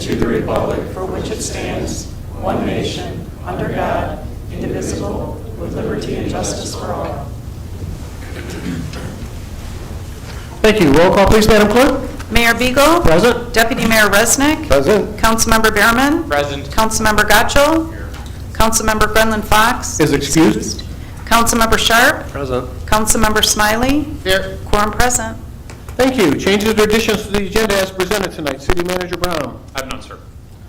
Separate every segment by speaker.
Speaker 1: to the republic for which it stands, one nation, under God, indivisible, with liberty and justice for all.
Speaker 2: Thank you. Roll call, please, Madam Clerk.
Speaker 3: Mayor Beagle.
Speaker 2: Present.
Speaker 3: Deputy Mayor Resnick.
Speaker 2: Present.
Speaker 3: Councilmember Behrman.
Speaker 4: Present.
Speaker 3: Councilmember Gaccio. Here. Councilmember Grenlund Fox.
Speaker 2: Is excused.
Speaker 3: Councilmember Sharp.
Speaker 2: Present.
Speaker 3: Councilmember Smiley.
Speaker 4: Here.
Speaker 3: Quorum present.
Speaker 2: Thank you. Changes or additions to the agenda as presented tonight. City Manager Brown.
Speaker 4: I have none, sir.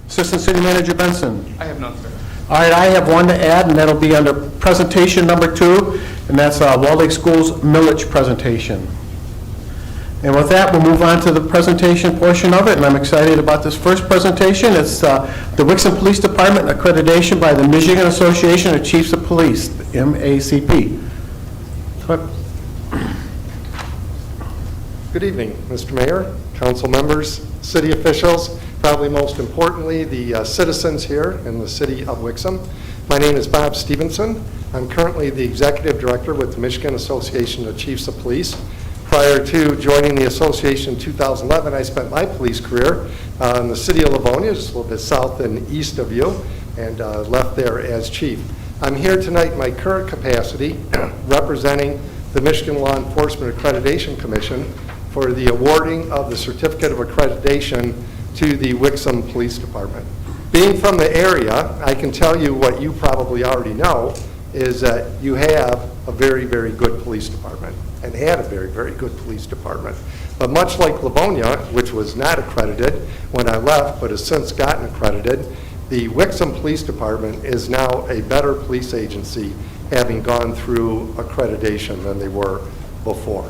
Speaker 2: Assistant City Manager Benson.
Speaker 4: I have none, sir.
Speaker 2: All right, I have one to add, and that'll be under presentation number 2, and that's Walled Lake Schools millage presentation. And with that, we'll move on to the presentation portion of it, and I'm excited about this first presentation. It's the Wixom Police Department accreditation by the Michigan Association of Chiefs of Police, the MACP.
Speaker 5: Good evening, Mr. Mayor, council members, city officials, probably most importantly, the citizens here in the city of Wixom. My name is Bob Stevenson. I'm currently the executive director with the Michigan Association of Chiefs of Police. Prior to joining the association in 2011, I spent my police career in the city of Livonia, just a little bit south and east of you, and left there as chief. I'm here tonight in my current capacity representing the Michigan Law Enforcement Accreditation Commission for the awarding of the Certificate of Accreditation to the Wixom Police Department. Being from the area, I can tell you what you probably already know, is that you have a very, very good police department, and had a very, very good police department. But much like Livonia, which was not accredited when I left, but has since gotten accredited, the Wixom Police Department is now a better police agency, having gone through accreditation than they were before.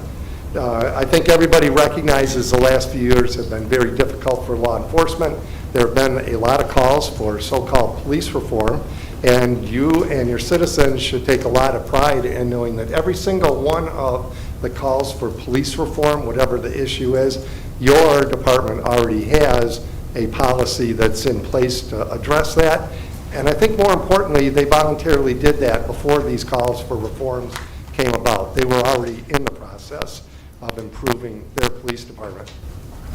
Speaker 5: I think everybody recognizes the last few years have been very difficult for law enforcement. There have been a lot of calls for so-called police reform, and you and your citizens should take a lot of pride in knowing that every single one of the calls for police reform, whatever the issue is, your department already has a policy that's in place to address that. And I think more importantly, they voluntarily did that before these calls for reforms came about. They were already in the process of improving their police department.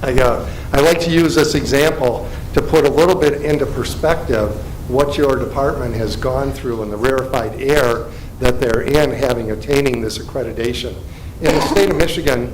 Speaker 5: I like to use this example to put a little bit into perspective what your department has gone through in the rarefied air that they're in, attaining this accreditation. In the state of Michigan,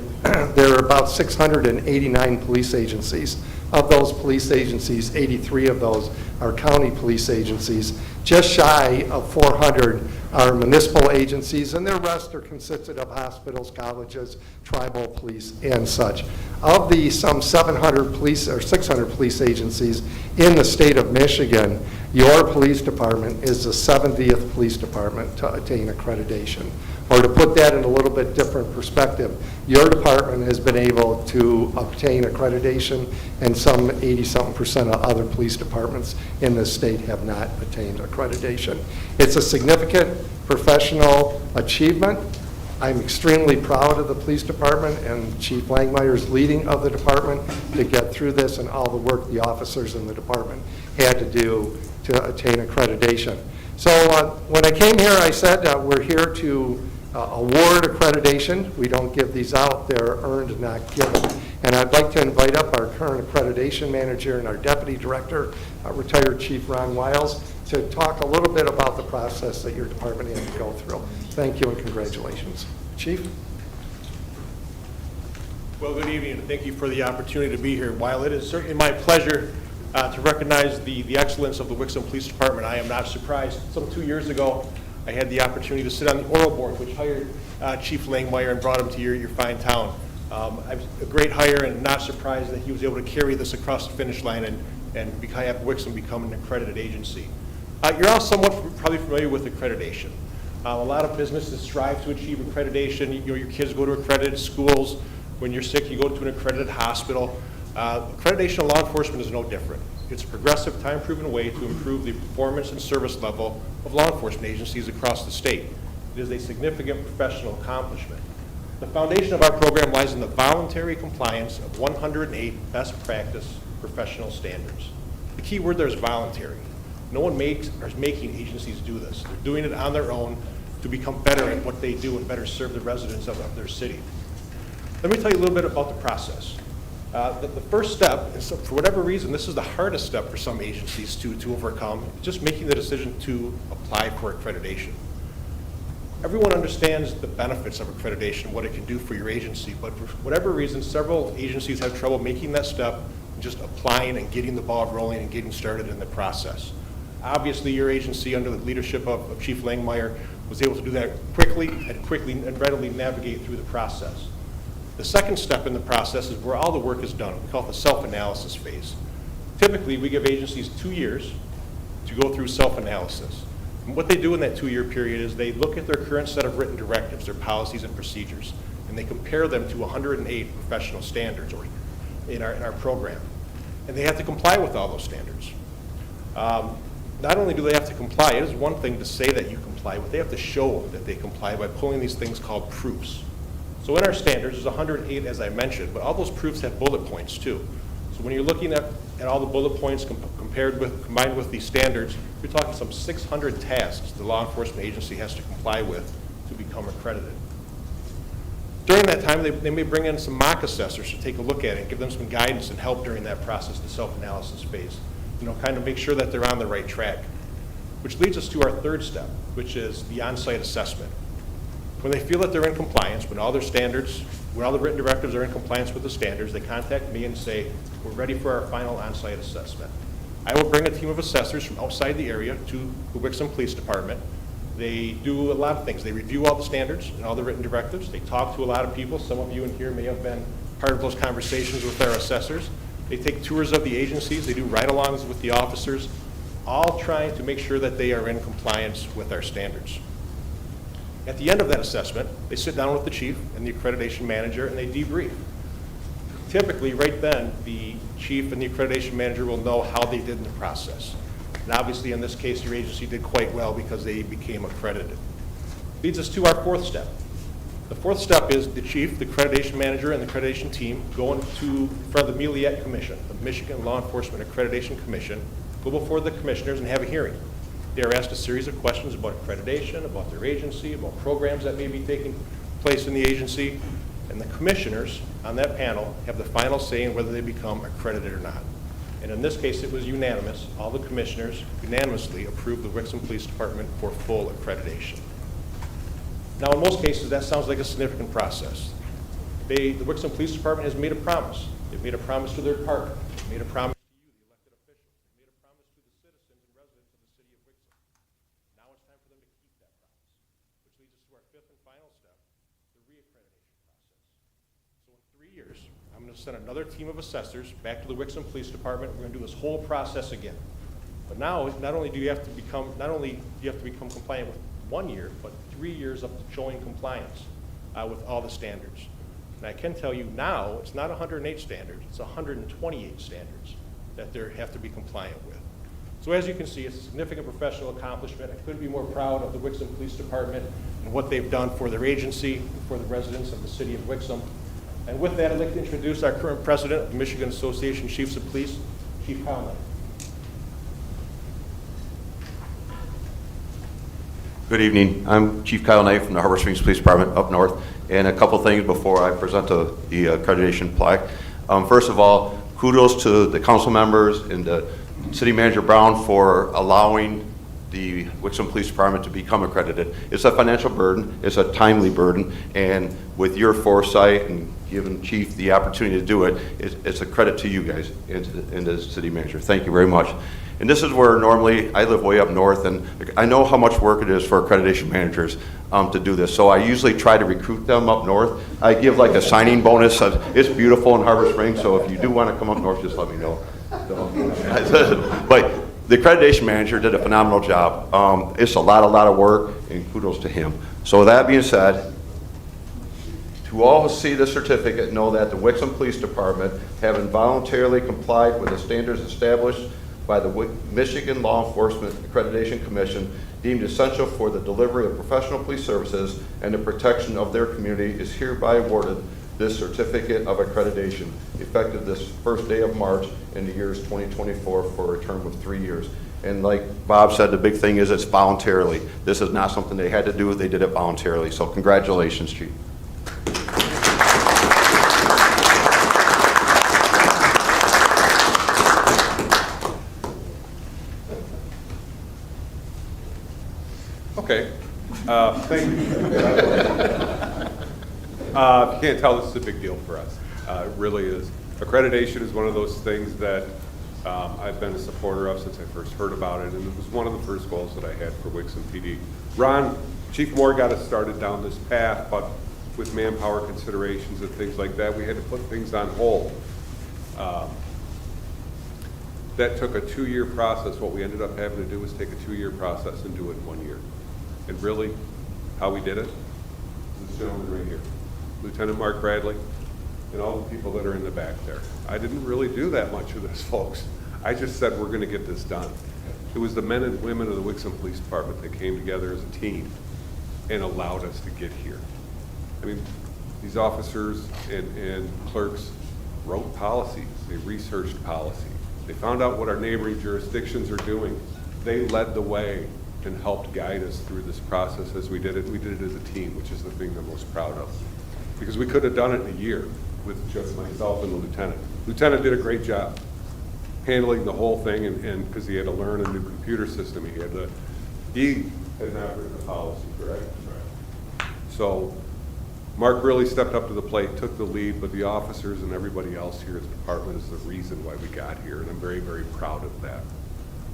Speaker 5: there are about 689 police agencies. Of those police agencies, 83 of those are county police agencies. Just shy of 400 are municipal agencies, and the rest are consisted of hospitals, colleges, tribal police, and such. Of the some 700 police or 600 police agencies in the state of Michigan, your police department is the 70th police department to attain accreditation. Or to put that in a little bit different perspective, your department has been able to obtain accreditation, and some 80-something% of other police departments in this state have not attained accreditation. It's a significant professional achievement. I'm extremely proud of the police department and Chief Langmeyer's leading of the department to get through this, and all the work the officers in the department had to do to attain accreditation. So when I came here, I said we're here to award accreditation. We don't give these out. They're earned, not given. And I'd like to invite up our current accreditation manager and our deputy director, retired Chief Ron Wiles, to talk a little bit about the process that your department had to go through. Thank you and congratulations. Chief?
Speaker 6: Well, good evening, and thank you for the opportunity to be here. While it is certainly my pleasure to recognize the excellence of the Wixom Police Department, I am not surprised. Some 2 years ago, I had the opportunity to sit on the oral board, which hired Chief Langmeyer and brought him to your fine town. A great hire, and not surprised that he was able to carry this across the finish line and have Wixom become an accredited agency. You're all somewhat probably familiar with accreditation. A lot of businesses strive to achieve accreditation. You know, your kids go to accredited schools. When you're sick, you go to an accredited hospital. Accreditation of law enforcement is no different. It's a progressive, time-proven way to improve the performance and service level of law enforcement agencies across the state. It is a significant professional accomplishment. The foundation of our program lies in the voluntary compliance of 108 best practice professional standards. The key word there is voluntary. No one is making agencies do this. They're doing it on their own to become better at what they do and better serve the residents of their city. Let me tell you a little bit about the process. The first step, is, for whatever reason, this is the hardest step for some agencies to overcome, just making the decision to apply for accreditation. Everyone understands the benefits of accreditation, what it can do for your agency, but for whatever reason, several agencies have trouble making that step, just applying and getting the ball rolling and getting started in the process. Obviously, your agency, under the leadership of Chief Langmeyer, was able to do that quickly and readily navigate through the process. The second step in the process is where all the work is done. We call it the self-analysis phase. Typically, we give agencies 2 years to go through self-analysis. And what they do in that 2-year period is they look at their current set of written directives, their policies and procedures, and they compare them to 108 professional standards in our program. And they have to comply with all those standards. Not only do they have to comply, it is one thing to say that you comply, but they have to show that they comply by pulling these things called proofs. So in our standards, there's 108, as I mentioned, but all those proofs have bullet points too. So when you're looking at all the bullet points combined with these standards, you're talking some 600 tasks the law enforcement agency has to comply with to become accredited. During that time, they may bring in some mock assessors to take a look at it and give them some guidance and help during that process, the self-analysis phase. Kind of make sure that they're on the right track. Which leads us to our third step, which is the on-site assessment. When they feel that they're in compliance, when all their standards, when all the written directives are in compliance with the standards, they contact me and say, we're ready for our final on-site assessment. I will bring a team of assessors from outside the area to the Wixom Police Department. They do a lot of things. They review all the standards and all the written directives. They talk to a lot of people. Some of you in here may have been part of those conversations with our assessors. They take tours of the agencies. They do ride-alongs with the officers, all trying to make sure that they are in compliance with our standards. At the end of that assessment, they sit down with the chief and the accreditation manager and they debrief. Typically, right then, the chief and the accreditation manager will know how they did in the process. And obviously, in this case, your agency did quite well because they became accredited. Leads us to our fourth step. The fourth step is the chief, the accreditation manager, and the accreditation team go into front of the MELIAC Commission, the Michigan Law Enforcement Accreditation Commission, go before the commissioners and have a hearing. They are asked a series of questions about accreditation, about their agency, about programs that may be taking place in the agency, and the commissioners on that panel have the final say in whether they become accredited or not. And in this case, it was unanimous. All the commissioners unanimously approved the Wixom Police Department for full accreditation. Now, in most cases, that sounds like a significant process. The Wixom Police Department has made a promise. They've made a promise to their partner. They've made a promise to you, the elected officials. They've made a promise to the citizens and residents of the city of Wixom. Now it's time for them to keep that promise, which leads us to our fifth and final step, the reaccreditation process. So in 3 years, I'm going to send another team of assessors back to the Wixom Police Department. We're going to do this whole process again. But now, not only do you have to become compliant with 1 year, but 3 years up to showing compliance with all the standards. And I can tell you now, it's not 108 standards, it's 128 standards that they have to be compliant with. So as you can see, it's a significant professional accomplishment. I couldn't be more proud of the Wixom Police Department and what they've done for their agency, for the residents of the city of Wixom. And with that, I'd like to introduce our current president of the Michigan Association of Chiefs of Police, Chief Kyle Knight.
Speaker 4: Good evening. I'm Chief Kyle Knight from the Harbor Springs Police Department up north. And a couple things before I present the accreditation plaque. First of all, kudos to the council members and the City Manager Brown for allowing the Wixom Police Department to become accredited. It's a financial burden, it's a timely burden, and with your foresight and giving Chief the opportunity to do it, it's a credit to you guys and the City Manager. Thank you very much. And this is where normally, I live way up north, and I know how much work it is for accreditation managers to do this. So I usually try to recruit them up north. I give like a signing bonus. It's beautiful in Harbor Springs, so if you do want to come up north, just let me know. But the accreditation manager did a phenomenal job. It's a lot of work, and kudos to him. So with that being said, to all who see the certificate, know that the Wixom Police Department, having voluntarily complied with the standards established by the Michigan Law Enforcement Accreditation Commission, deemed essential for the delivery of professional police services and the protection of their community, is hereby awarded this certificate of accreditation, effective this first day of March in the years 2024 for a term of 3 years. And like Bob said, the big thing is it's voluntarily. This is not something they had to do, they did it voluntarily. So congratulations, Chief.
Speaker 7: Okay. Thank you. If you can't tell, this is a big deal for us. It really is. Accreditation is one of those things that I've been a supporter of since I first heard about it, and it was one of the first goals that I had for Wixom PD. Chief Moore got us started down this path, but with manpower considerations and things like that, we had to put things on hold. That took a 2-year process. What we ended up having to do was take a 2-year process and do it in 1 year. And really, how we did it, this gentleman right here, Lieutenant Mark Bradley, and all the people that are in the back there. I didn't really do that much of this, folks. I just said, we're gonna get this done. It was the men and women of the Wixom Police Department that came together as a team and allowed us to get here. I mean, these officers and clerks wrote policies, they researched policies, they found out what our neighboring jurisdictions are doing. They led the way and helped guide us through this process as we did it. We did it as a team, which is the thing I'm most proud of. Because we could have done it in a year with just myself and the lieutenant. Lieutenant did a great job handling the whole thing, and because he had to learn a new computer system, he had not written the policy, correct? So Mark really stepped up to the plate, took the lead, but the officers and everybody else here at the department is the reason why we got here, and I'm very, very proud of that.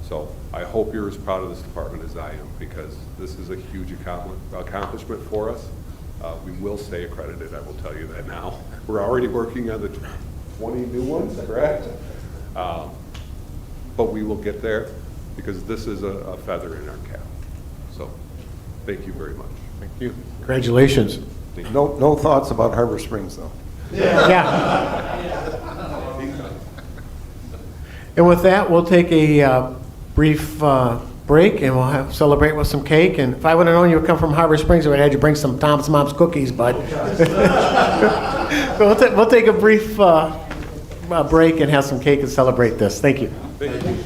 Speaker 7: So I hope you're as proud of this department as I am, because this is a huge accomplishment for us. We will stay accredited, I will tell you that now. We're already working on the 20 new ones, correct? But we will get there, because this is a feather in our cap. So thank you very much.
Speaker 2: Thank you. Congratulations.
Speaker 8: No thoughts about Harbor Springs, though.
Speaker 2: Yeah. And with that, we'll take a brief break, and we'll celebrate with some cake. And if I would have known you would come from Harbor Springs, I would have had you bring some Tom's Mom's cookies, but we'll take a brief break and have some cake and celebrate this. Thank you.
Speaker 7: Thank you.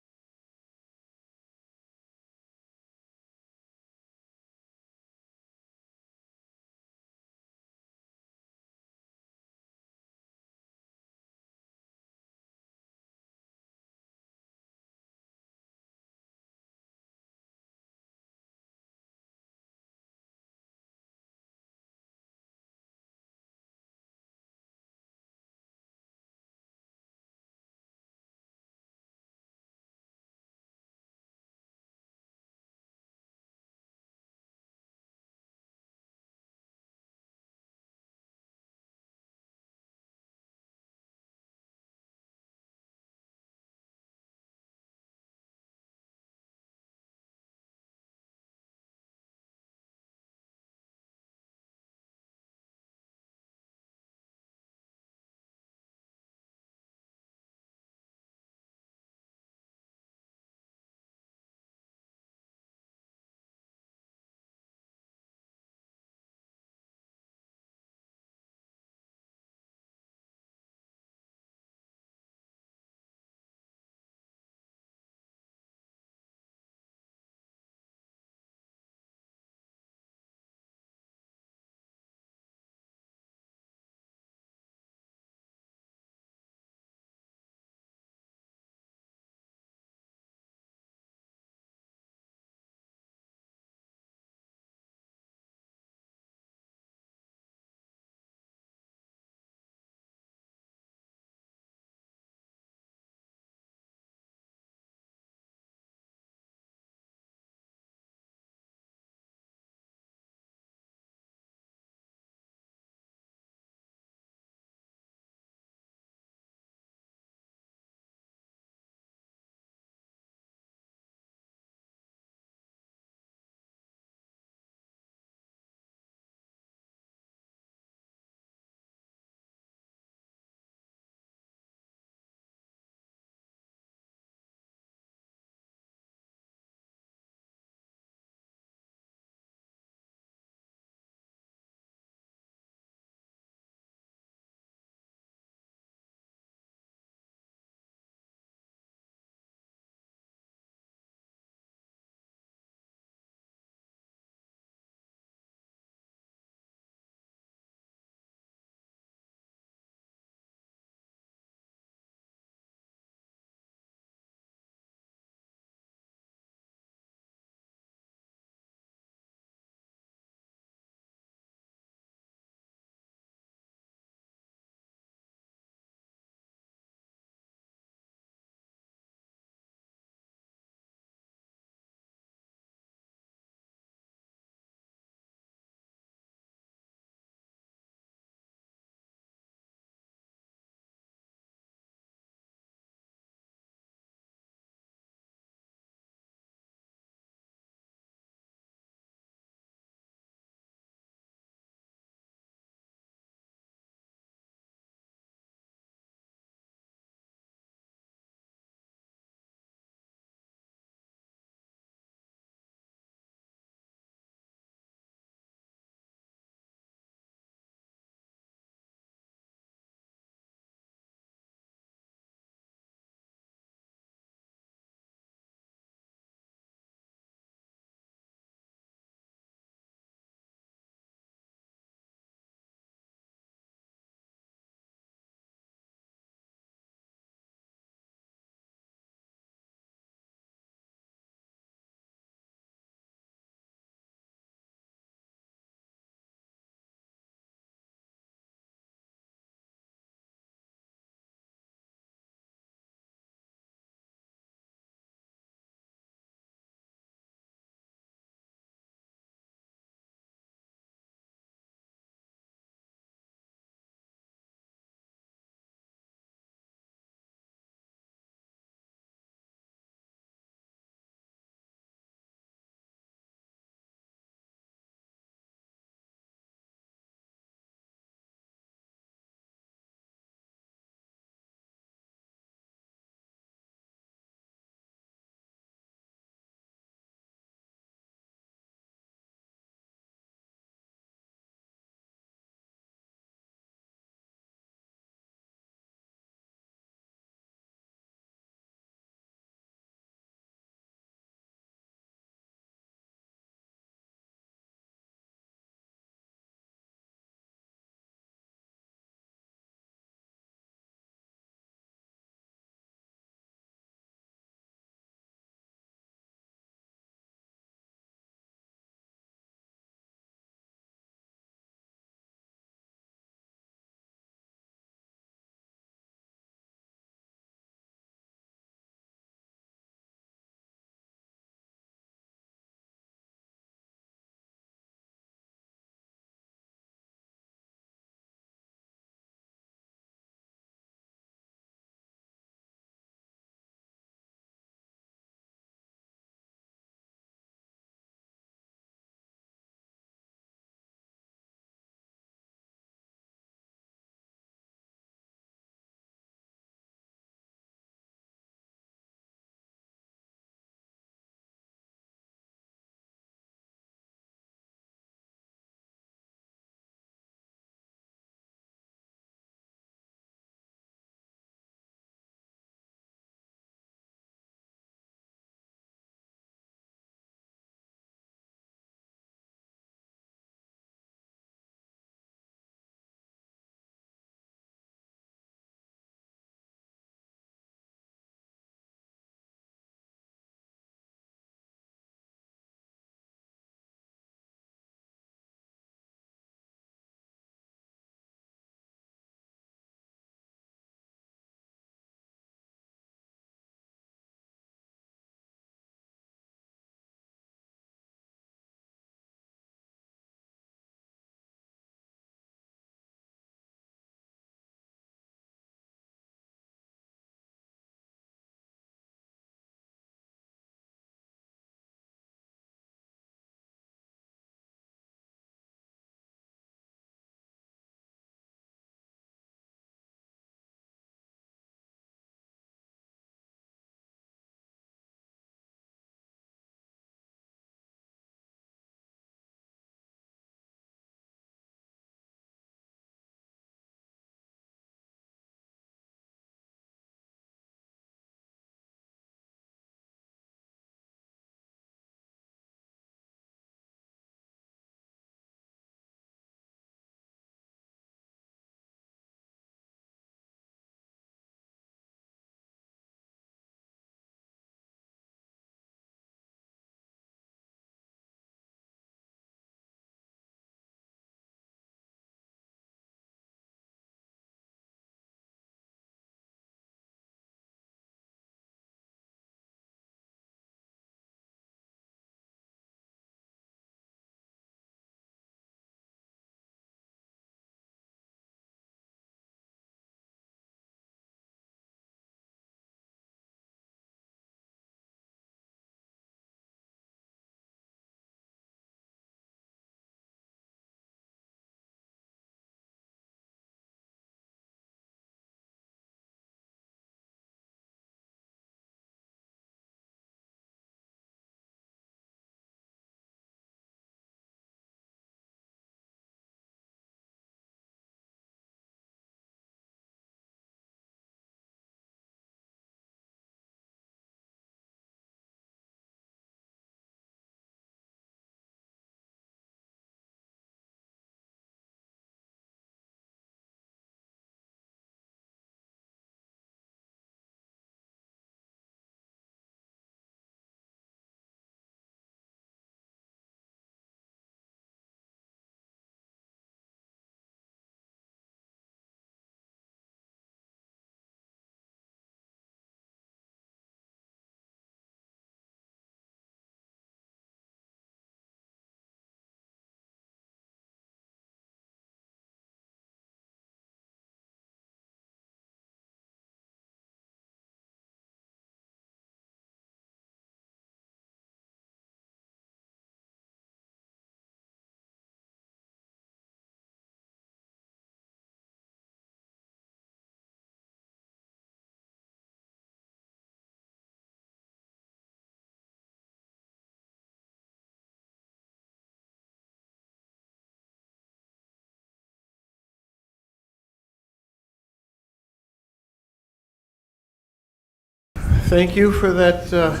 Speaker 2: thank you for that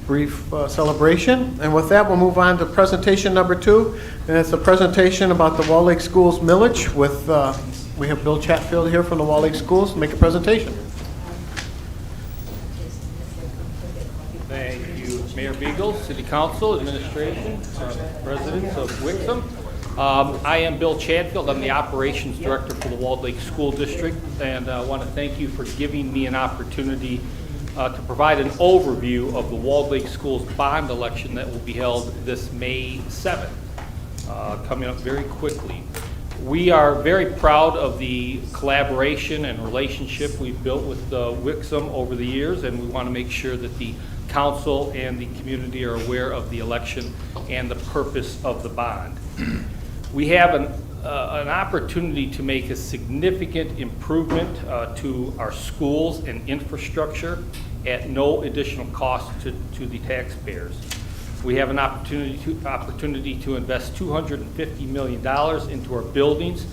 Speaker 2: brief celebration. And with that, we'll move on to presentation number 2. And it's a presentation about the Wall Lake Schools millage with, we have Bill Chatfield here from the Wall Lake Schools to make a presentation.
Speaker 9: Thank you, Mayor Beagle, City Council, Administration, residents of Wixom. I am Bill Chatfield. I'm the Operations Director for the Walled Lake School District, and I want to thank you for giving me an opportunity to provide an overview of the Walled Lake Schools bond election that will be held this May 7th, coming up very quickly. We are very proud of the collaboration and relationship we've built with Wixom over the years, and we want to make sure that the council and the community are aware of the election and the purpose of the bond. We have an opportunity to make a significant improvement to our schools and infrastructure at no additional cost to the taxpayers. We have an opportunity to invest $250 million into our buildings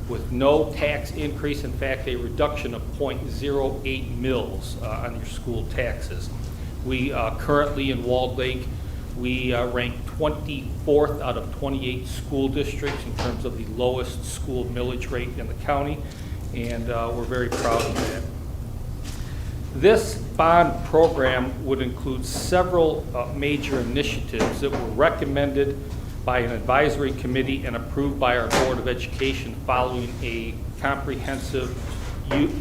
Speaker 9: with no tax increase, in fact, a reduction of 0.08 mils on your school taxes. We currently in Walled Lake, we rank 24th out of 28 school districts in terms of the lowest school millage rate in the county, and we're very proud of that. This bond program would include several major initiatives that were recommended by an advisory committee and approved by our Board of Education following a comprehensive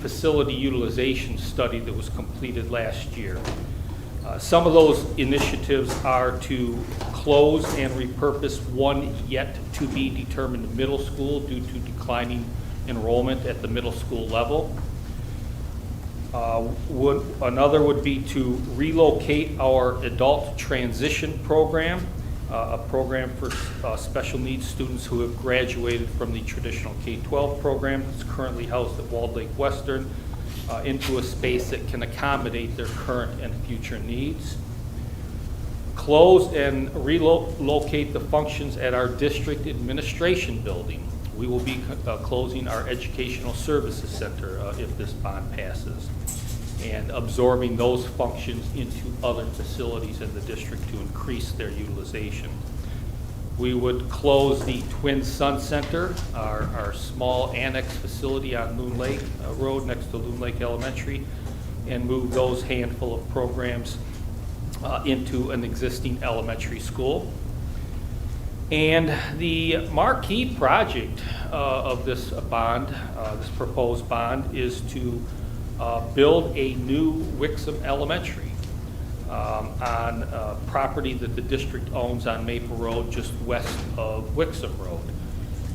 Speaker 9: facility utilization study that was completed last year. Some of those initiatives are to close and repurpose one yet to be determined middle school due to declining enrollment at the middle school level. Another would be to relocate our adult transition program, a program for special needs students who have graduated from the traditional K-12 program that's currently housed at Walled Lake Western, into a space that can accommodate their current and future needs. Close and relocate the functions at our district administration building. We will be closing our Educational Services Center if this bond passes, and absorbing those functions into other facilities in the district to increase their utilization. We would close the Twin Sun Center, our small annex facility on Loon Lake Road next to Loon Lake Elementary, and move those handful of programs into an existing elementary school. And the marquee project of this bond, this proposed bond, is to build a new Wixom Elementary on property that the district owns on Maple Road, just west of Wixom Road.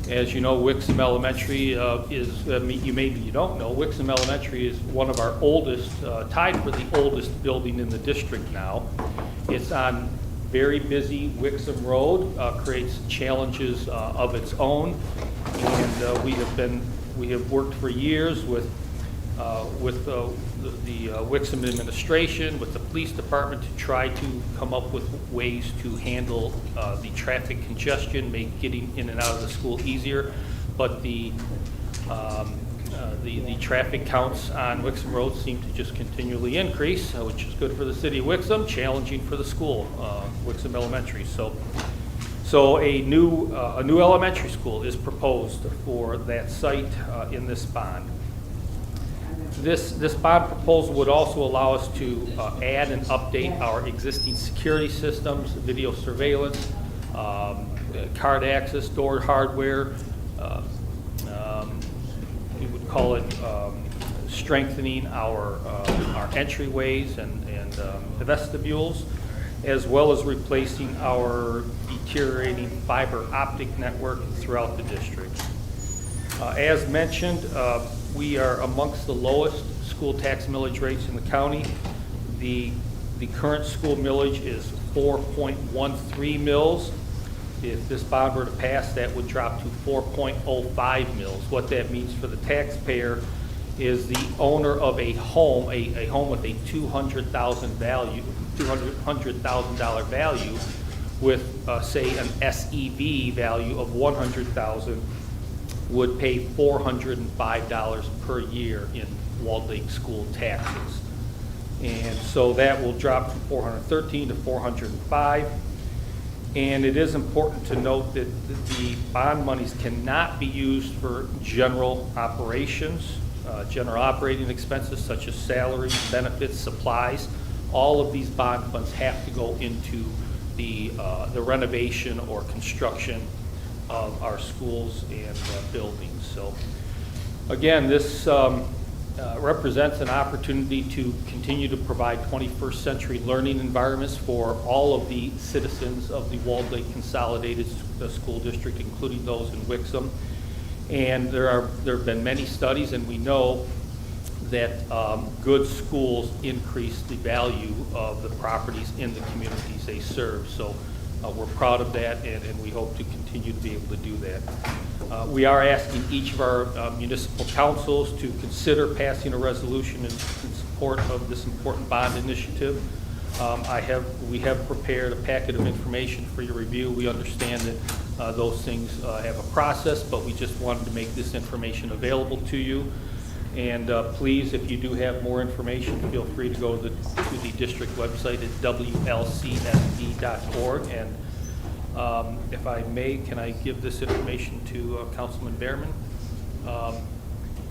Speaker 9: As you know, Wixom Elementary is, maybe you don't know, Wixom Elementary is one of our oldest, tied for the oldest building in the district now. It's on very busy Wixom Road, creates challenges of its own, and we have worked for years with the Wixom administration, with the police department, to try to come up with ways to handle the traffic congestion, make getting in and out of the school easier. But the traffic counts on Wixom Road seem to just continually increase, which is good for the city of Wixom, challenging for the school, Wixom Elementary. So a new elementary school is proposed for that site in this bond. This bond proposal would also allow us to add and update our existing security systems, video surveillance, card access, door hardware. We would call it strengthening our entryways and vestibules, as well as replacing our deteriorating fiber optic network throughout the district. As mentioned, we are amongst the lowest school tax millage rates in the county. The current school millage is 4.13 mils. If this bond were to pass, that would drop to 4.05 mils. What that means for the taxpayer is the owner of a home, a home with a $200,000 value, with say an SEV value of $100,000, would pay $405 per year in Walled Lake school taxes. And so that will drop from 413 to 405. And it is important to note that the bond monies cannot be used for general operations, general operating expenses such as salaries, benefits, supplies. All of these bond funds have to go into the renovation or construction of our schools and buildings. So again, this represents an opportunity to continue to provide 21st century learning environments for all of the citizens of the Walled Lake Consolidated School District, including those in Wixom. And there have been many studies, and we know that good schools increase the value of the properties in the communities they serve. So we're proud of that, and we hope to continue to be able to do that. We are asking each of our municipal councils to consider passing a resolution in support of this important bond initiative. We have prepared a packet of information for your review. We understand that those things have a process, but we just wanted to make this information available to you. And please, if you do have more information, feel free to go to the district website at wlcsd.org. And if I may, can I give this information to Councilman Behrman?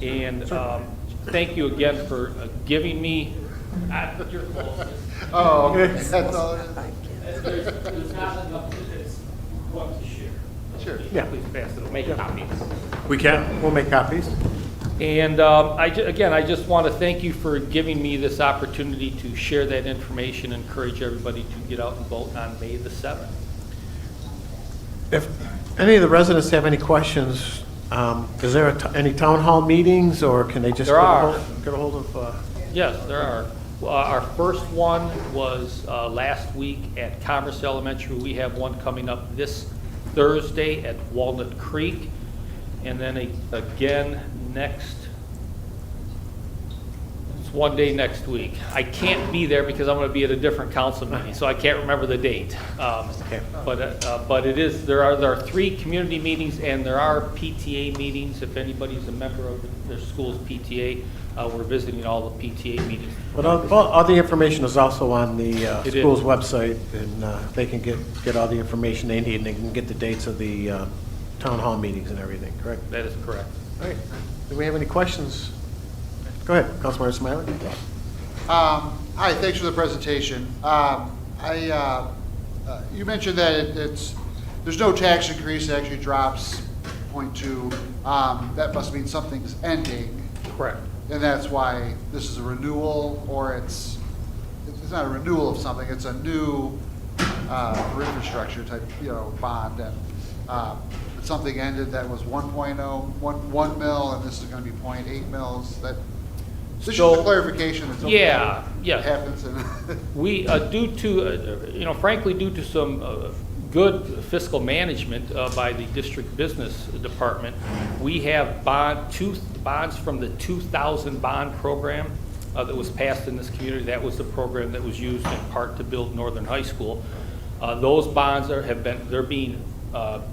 Speaker 9: Thank you again for giving me. Your closest.
Speaker 10: Oh, okay. That's all it is.
Speaker 9: There's not enough that's one to share.
Speaker 10: Sure.
Speaker 2: Yeah.
Speaker 9: Please pass it. Make copies.
Speaker 2: We can. We'll make copies.
Speaker 9: And again, I just want to thank you for giving me this opportunity to share that information, encourage everybody to get out and vote on May the 7th.
Speaker 2: If any of the residents have any questions, is there any town hall meetings, or can they just
Speaker 9: There are.
Speaker 2: get a hold of?
Speaker 9: Yes, there are. Our first one was last week at Commerce Elementary. We have one coming up this Thursday at Walnut Creek. And then again it's one day next week. I can't be there because I'm going to be at a different council meeting, so I can't remember the date. But it is, there are 3 community meetings, and there are PTA meetings. If anybody's a member of their school's PTA, we're visiting all the PTA meetings.
Speaker 2: But all the information is also on the
Speaker 9: It
Speaker 2: school's
Speaker 9: is.
Speaker 2: website, and they can get all the information they need, and they can get the dates of the town hall meetings and everything, correct?
Speaker 9: That is correct.
Speaker 2: All right. Do we have any questions? Go ahead, Councilmember Smiley.
Speaker 10: Hi, thanks for the presentation. You mentioned that there's no tax increase, it actually drops 0.2. That must mean something's ending,
Speaker 9: Correct.
Speaker 10: and that's why this is a renewal, or it's not a renewal of something, it's a new for infrastructure type, bond, and something ended that was 1 mil, and this is going to be 0.8 mils. This is just a clarification. It's okay.
Speaker 9: Yeah, yeah.
Speaker 10: It happens.
Speaker 9: We, due to, frankly, due to some good fiscal management by the district business department, we have bonds from the 2000 bond program that was passed in this community. That was the program that was used in part to build Northern High School. Those bonds they're being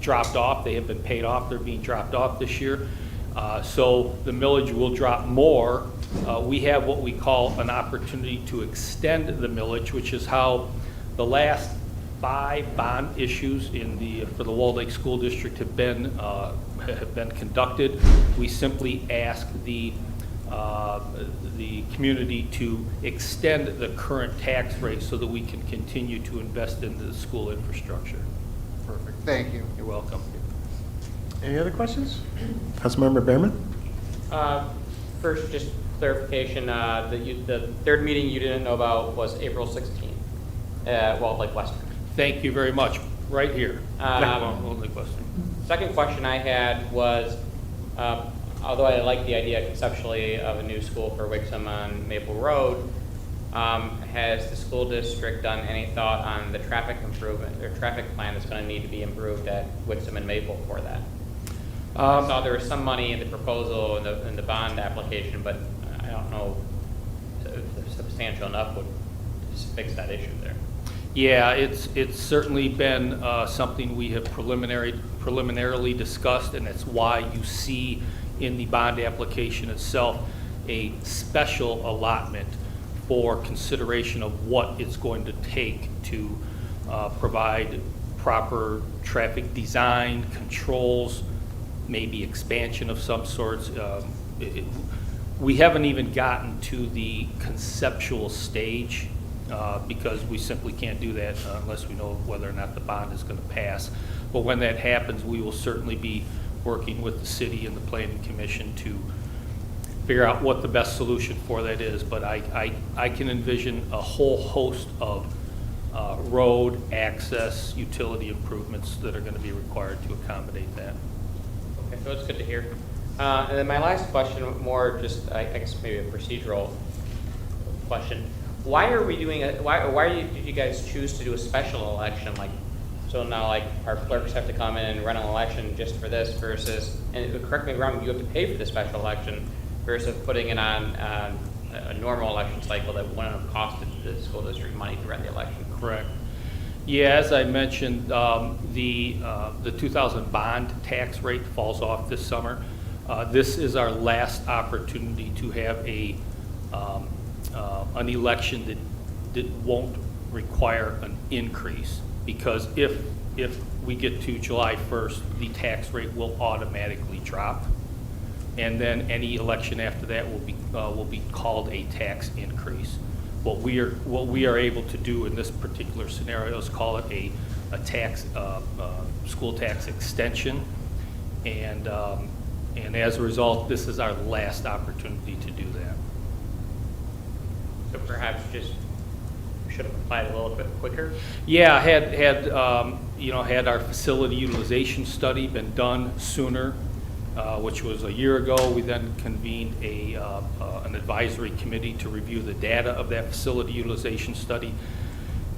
Speaker 9: dropped off. They have been paid off. They're being dropped off this year. So the millage will drop more. We have what we call an opportunity to extend the millage, which is how the last 5 bond issues for the Walled Lake School District have been conducted. We simply ask the community to extend the current tax rate so that we can continue to invest in the school infrastructure.
Speaker 10: Perfect. Thank you.
Speaker 9: You're welcome.
Speaker 2: Any other questions? Councilmember Behrman?
Speaker 11: First, just clarification, the third meeting you didn't know about was April 16th at Walled Lake Western.
Speaker 9: Thank you very much. Right here. Walled Lake Western.
Speaker 11: Second question I had was, although I like the idea conceptually of a new school for Wixom on Maple Road, has the school district done any thought on the traffic improvement or traffic plan that's going to need to be improved at Wixom and Maple for that? I saw there was some money in the proposal in the bond application, but I don't know if substantial enough would fix that issue there.
Speaker 9: Yeah, it's certainly been something we have preliminarily discussed, and that's why you see in the bond application itself a special allotment for consideration of what it's going to take to provide proper traffic design, controls, maybe expansion of some sorts. We haven't even gotten to the conceptual stage because we simply can't do that unless we know whether or not the bond is going to pass. But when that happens, we will certainly be working with the city and the planning commission to figure out what the best solution for that is. But I can envision a whole host of road access, utility improvements that are going to be required to accommodate that.
Speaker 11: Okay, so it's good to hear. And then my last question, more just, I guess maybe a procedural question. Why are we doing why did you guys choose to do a special election? Like, so now like our clerks have to come in and run an election just for this versus, and correct me if I'm wrong, you have to pay for the special election versus putting it on a normal election cycle that wouldn't have costed the school district money to run the election.
Speaker 9: Correct. Yeah, as I mentioned, the 2000 bond tax rate falls off this summer. This is our last opportunity to have an election that won't require an increase, because if we get to July 1st, the tax rate will automatically drop, and then any election after that will be called a tax increase. What we are able to do in this particular scenario is call it a tax school tax extension, and as a result, this is our last opportunity to do that.
Speaker 11: So perhaps just should have applied a little bit quicker.
Speaker 9: Yeah, had our facility utilization study been done sooner, which was a year ago, we then convened an advisory committee to review the data of that facility utilization study.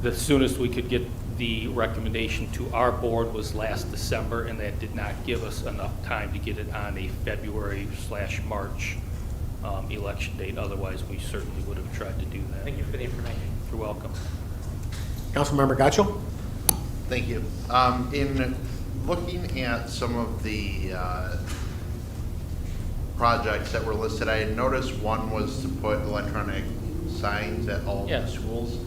Speaker 9: The soonest we could get the recommendation to our board was last December, and that did not give us enough time to get it on a February/March election date. Otherwise, we certainly would have tried to do that.
Speaker 11: Thank you for the information.
Speaker 9: You're welcome.
Speaker 2: Councilmember Gatchel?
Speaker 12: Thank you. In looking at some of the projects that were listed, I had noticed one was to put electronic signs at all
Speaker 9: Yeah.
Speaker 12: the schools.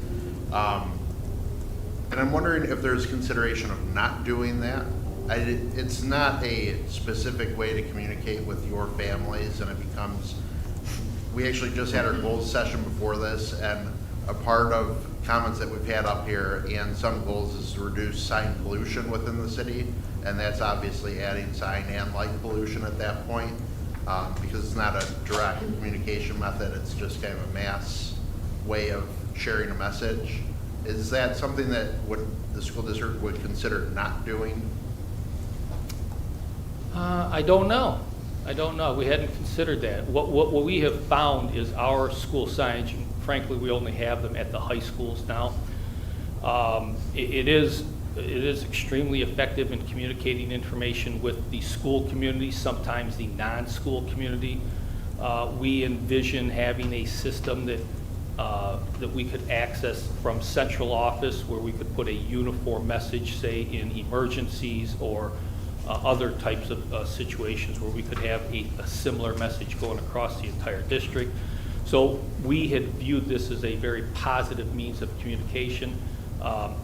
Speaker 12: And I'm wondering if there's consideration of not doing that. It's not a specific way to communicate with your families, and it becomes, we actually just had our goals session before this, and a part of comments that we've had up here and some goals is to reduce sign pollution within the city, and that's obviously adding sign and light pollution at that point, because it's not a direct communication method, it's just kind of a mass way of sharing a message. Is that something that the school district would consider not doing?
Speaker 9: I don't know. We hadn't considered that. What we have found is our school signage, and frankly, we only have them at the high schools now. It is extremely effective in communicating information with the school community, sometimes the non-school community. We envision having a system that we could access from central office, where we could put a uniform message, say in emergencies or other types of situations where we could have a similar message going across the entire district. So we had viewed this as a very positive means of communication.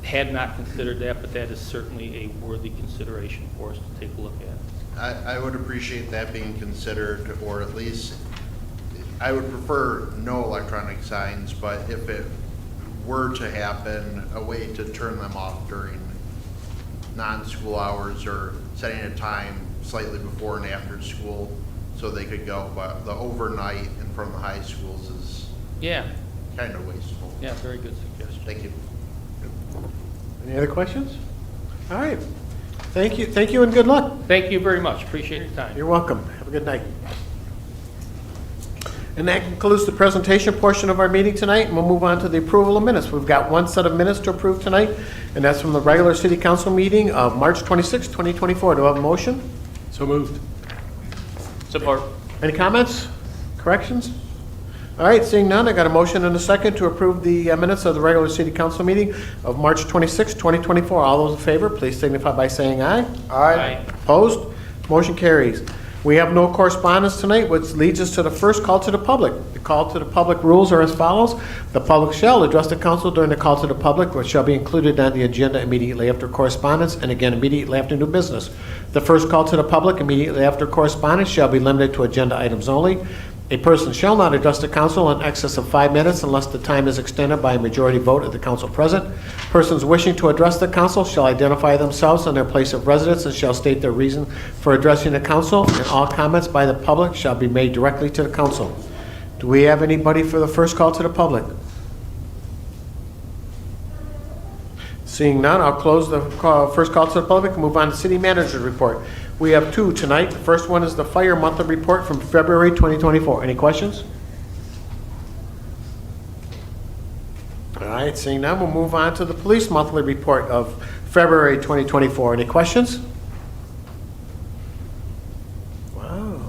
Speaker 9: Had not considered that, but that is certainly a worthy consideration for us to take a look at.
Speaker 12: I would appreciate that being considered, or at least, I would prefer no electronic signs, but if it were to happen, a way to turn them off during non-school hours, or setting a time slightly before and after school so they could go. But the overnight in front of the high schools is kind of wasteful.
Speaker 9: Yeah, very good suggestion.
Speaker 12: Thank you.
Speaker 2: Any other questions? All right. Thank you, and good luck.
Speaker 9: Thank you very much. Appreciate your time.
Speaker 2: You're welcome. Have a good night. And that concludes the presentation portion of our meeting tonight, and we'll move on to the approval of minutes. We've got one set of minutes to approve tonight, and that's from the regular city council meeting of March 26, 2024. Do I have a motion?
Speaker 9: So moved. Support.
Speaker 2: Any comments? Corrections? All right, seeing none, I got a motion and a second to approve the minutes of the regular city council meeting of March 26, 2024. All those in favor, please signify by saying aye.
Speaker 11: Aye.
Speaker 2: Opposed? Motion carries. We have no correspondence tonight, which leads us to the first call to the public. The call to the public rules are as follows. The public shall address the council during the call to the public, which shall be included on the agenda immediately after correspondence and again immediately after new business. The first call to the public immediately after correspondence shall be limited to agenda items only. A person shall not address the council in excess of 5 minutes unless the time is extended by a majority vote of the council present. Persons wishing to address the council shall identify themselves and their place of residence and shall state their reason for addressing the council, and all comments by the public shall be made directly to the council. Do we have anybody for the first call to the public? Seeing none, I'll close the first call to the public and move on to city manager's report. We have two tonight. The first one is the fire monthly report from February 2024. Any questions? All right, seeing none, we'll move on to the police monthly report of February 2024. Any questions? Wow.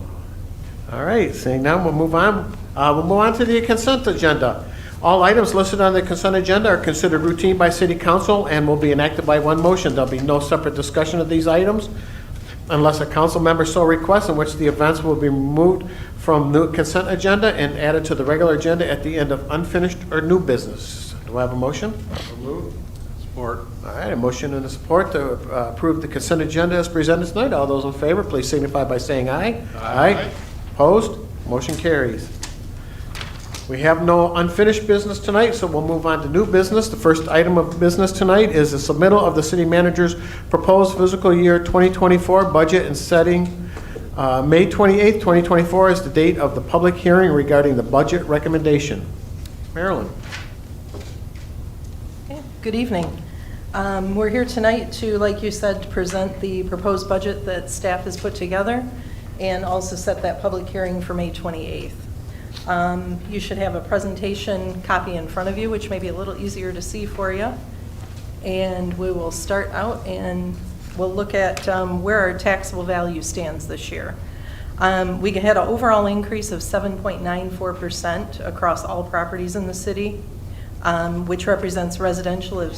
Speaker 2: All right, seeing none, we'll move on. We'll move on to the consent agenda. All items listed on the consent agenda are considered routine by city council and will be enacted by one motion. There'll be no separate discussion of these items unless a council member so requests, in which the events will be removed from the consent agenda and added to the regular agenda at the end of unfinished or new business. Do I have a motion?
Speaker 6: Support.
Speaker 2: All right, a motion and a support to approve the consent agenda as presented tonight. All those in favor, please signify by saying aye. Aye. Opposed? Motion carries. We have no unfinished business tonight, so we'll move on to new business. The first item of business tonight is the submittal of the city manager's proposed fiscal year 2024 budget and setting. May 28th, 2024 is the date of the public hearing regarding the budget recommendation. Marilyn.
Speaker 13: Okay, good evening. We're here tonight to, like you said, present the proposed budget that staff has put together and also set that public hearing for May 28th. You should have a presentation copy in front of you, which may be a little easier to see for you. And we will start out and we'll look at where our taxable value stands this year. We had an overall increase of 7.94% across all properties in the city, which represents residential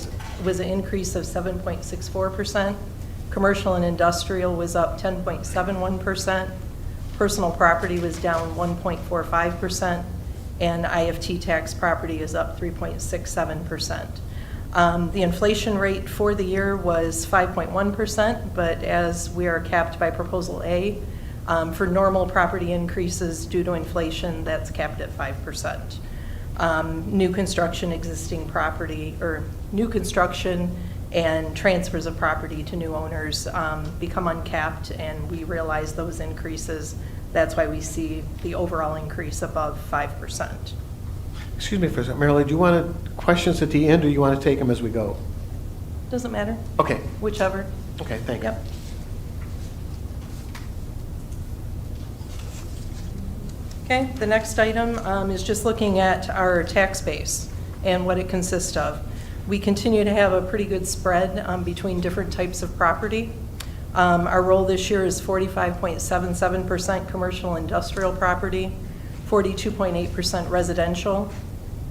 Speaker 13: was an increase of 7.64%. Commercial and industrial was up 10.71%. Personal property was down 1.45%, and IFT tax property is up 3.67%. The inflation rate for the year was 5.1%, but as we are capped by Proposal A, for normal property increases due to inflation, that's capped at 5%. New construction, existing property, or new construction and transfers of property to new owners become uncapped, and we realize those increases. That's why we see the overall increase above 5%.
Speaker 2: Excuse me for a second. Marilyn, do you want questions at the end, or you want to take them as we go?
Speaker 13: Doesn't matter.
Speaker 2: Okay.
Speaker 13: Whichever.
Speaker 2: Okay, thank you.
Speaker 13: Yep. Okay, the next item is just looking at our tax base and what it consists of. We continue to have a pretty good spread between different types of property. Our roll this year is 45.77% commercial industrial property, 42.8% residential,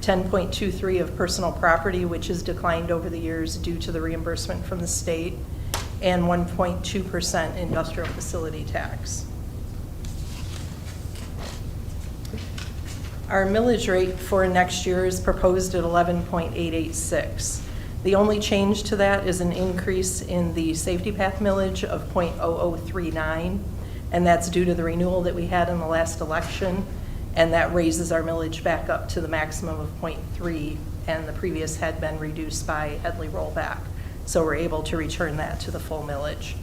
Speaker 13: 10.23% of personal property, which has declined over the years due to the reimbursement from the state, and 1.2% industrial facility tax. Our millage rate for next year is proposed at 11.886. The only change to that is an increase in the safety path millage of 0.0039, and that's due to the renewal that we had in the last election, and that raises our millage back up to the maximum of 0.3, and the previous had been reduced by Headley rollback. So we're able to return that to the full millage.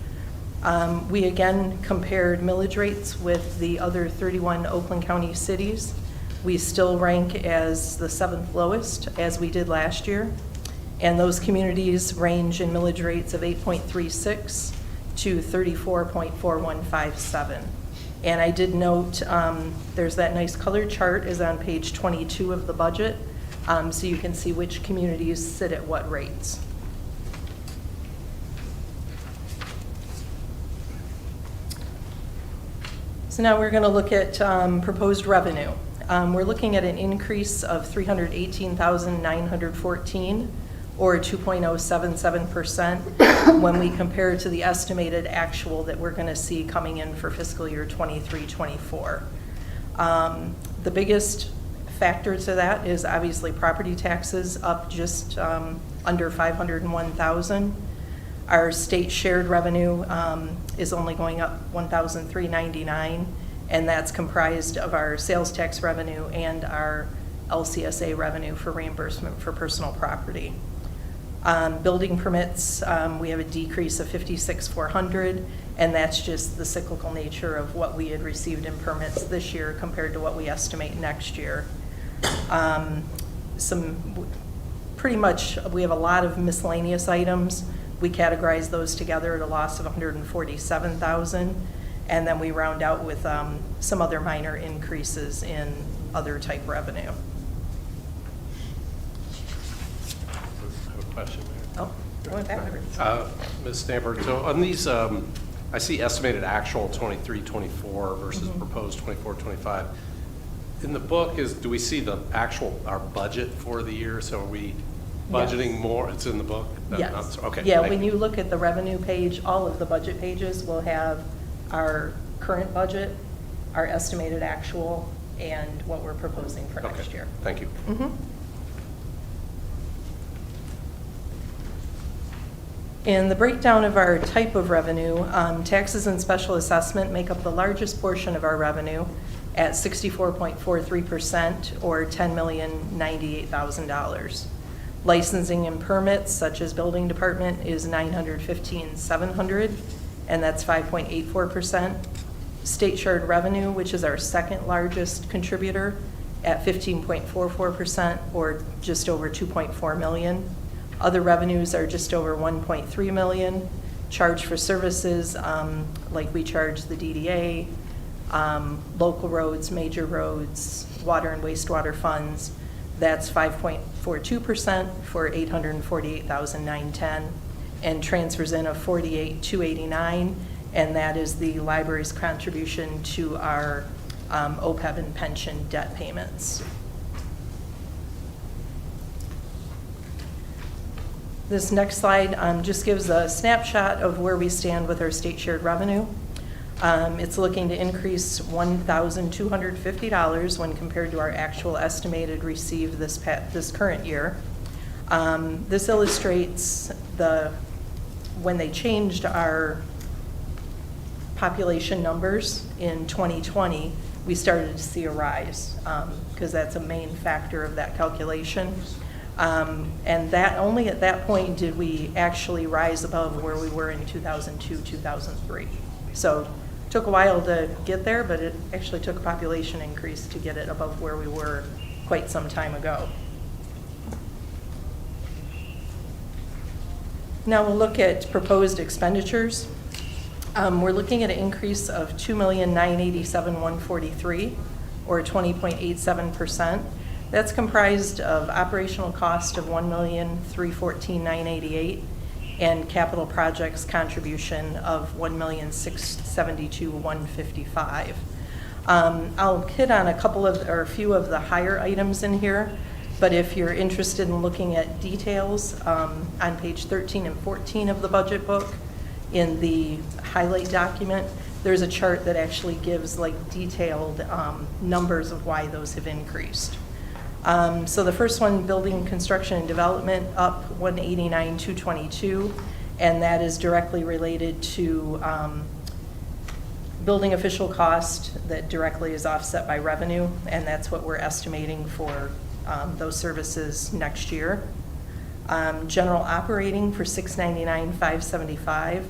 Speaker 13: We again compared millage rates with the other 31 Oakland County cities. We still rank as the 7th lowest, as we did last year. And those communities range in millage rates of 8.36 to 34.4157. And I did note there's that nice colored chart is on page 22 of the budget, so you can see which communities sit at what rates. So now we're going to look at proposed revenue. We're looking at an increase of $318,914 or 2.077% when we compare to the estimated actual that we're going to see coming in for fiscal year 23-24. The biggest factor to that is obviously property taxes up just under $501,000. Our state shared revenue is only going up $1,399, and that's comprised of our sales tax revenue and our LCSA revenue for reimbursement for personal property. Building permits, we have a decrease of $56,400, and that's just the cyclical nature of what we had received in permits this year compared to what we estimate next year. Pretty much, we have a lot of miscellaneous items. We categorize those together at a loss of $147,000, and then we round out with some other minor increases in other type revenue.
Speaker 14: I have a question there.
Speaker 13: Oh, going backwards.
Speaker 14: Ms. Stanford, so on these, I see estimated actual 23-24 versus proposed 24-25. In the book, do we see the actual, our budget for the year? So are we budgeting more? It's in the book?
Speaker 13: Yes.
Speaker 14: Okay.
Speaker 13: Yeah, when you look at the revenue page, all of the budget pages will have our current budget, our estimated actual, and what we're proposing for next year.
Speaker 14: Thank you.
Speaker 13: In the breakdown of our type of revenue, taxes and special assessment make up the largest portion of our revenue at 64.43%, or $10,098,000. Licensing and permits, such as building department, is $915,700, and that's 5.84%. State shared revenue, which is our second largest contributor, at 15.44%, or just over $2.4 million. Other revenues are just over $1.3 million. Charge for services, like we charge the DDA, local roads, major roads, water and wastewater funds, that's 5.42% for $848,910, and transfers in of $48,289, and that is the library's contribution to our OPEB and pension debt payments. This next slide just gives a snapshot of where we stand with our state shared revenue. It's looking to increase $1,250 when compared to our actual estimated received this current year. This illustrates when they changed our population numbers in 2020, we started to see a rise because that's a main factor of that calculation. And that only at that point did we actually rise above where we were in 2002, 2003. So it took a while to get there, but it actually took a population increase to get it above where we were quite some time ago. Now we'll look at proposed expenditures. We're looking at an increase of $2,987,143, or 20.87%. That's comprised of operational cost of $1,314,988 and capital projects contribution of $1,672,155. I'll hit on a few of the higher items in here, but if you're interested in looking at details, on page 13 and 14 of the budget book, in the highlight document, there's a chart that actually gives detailed numbers of why those have increased. So the first one, building construction and development, up $189,222, and that is directly related to building official cost that directly is offset by revenue, and that's what we're estimating for those services next year. General operating for $699,575.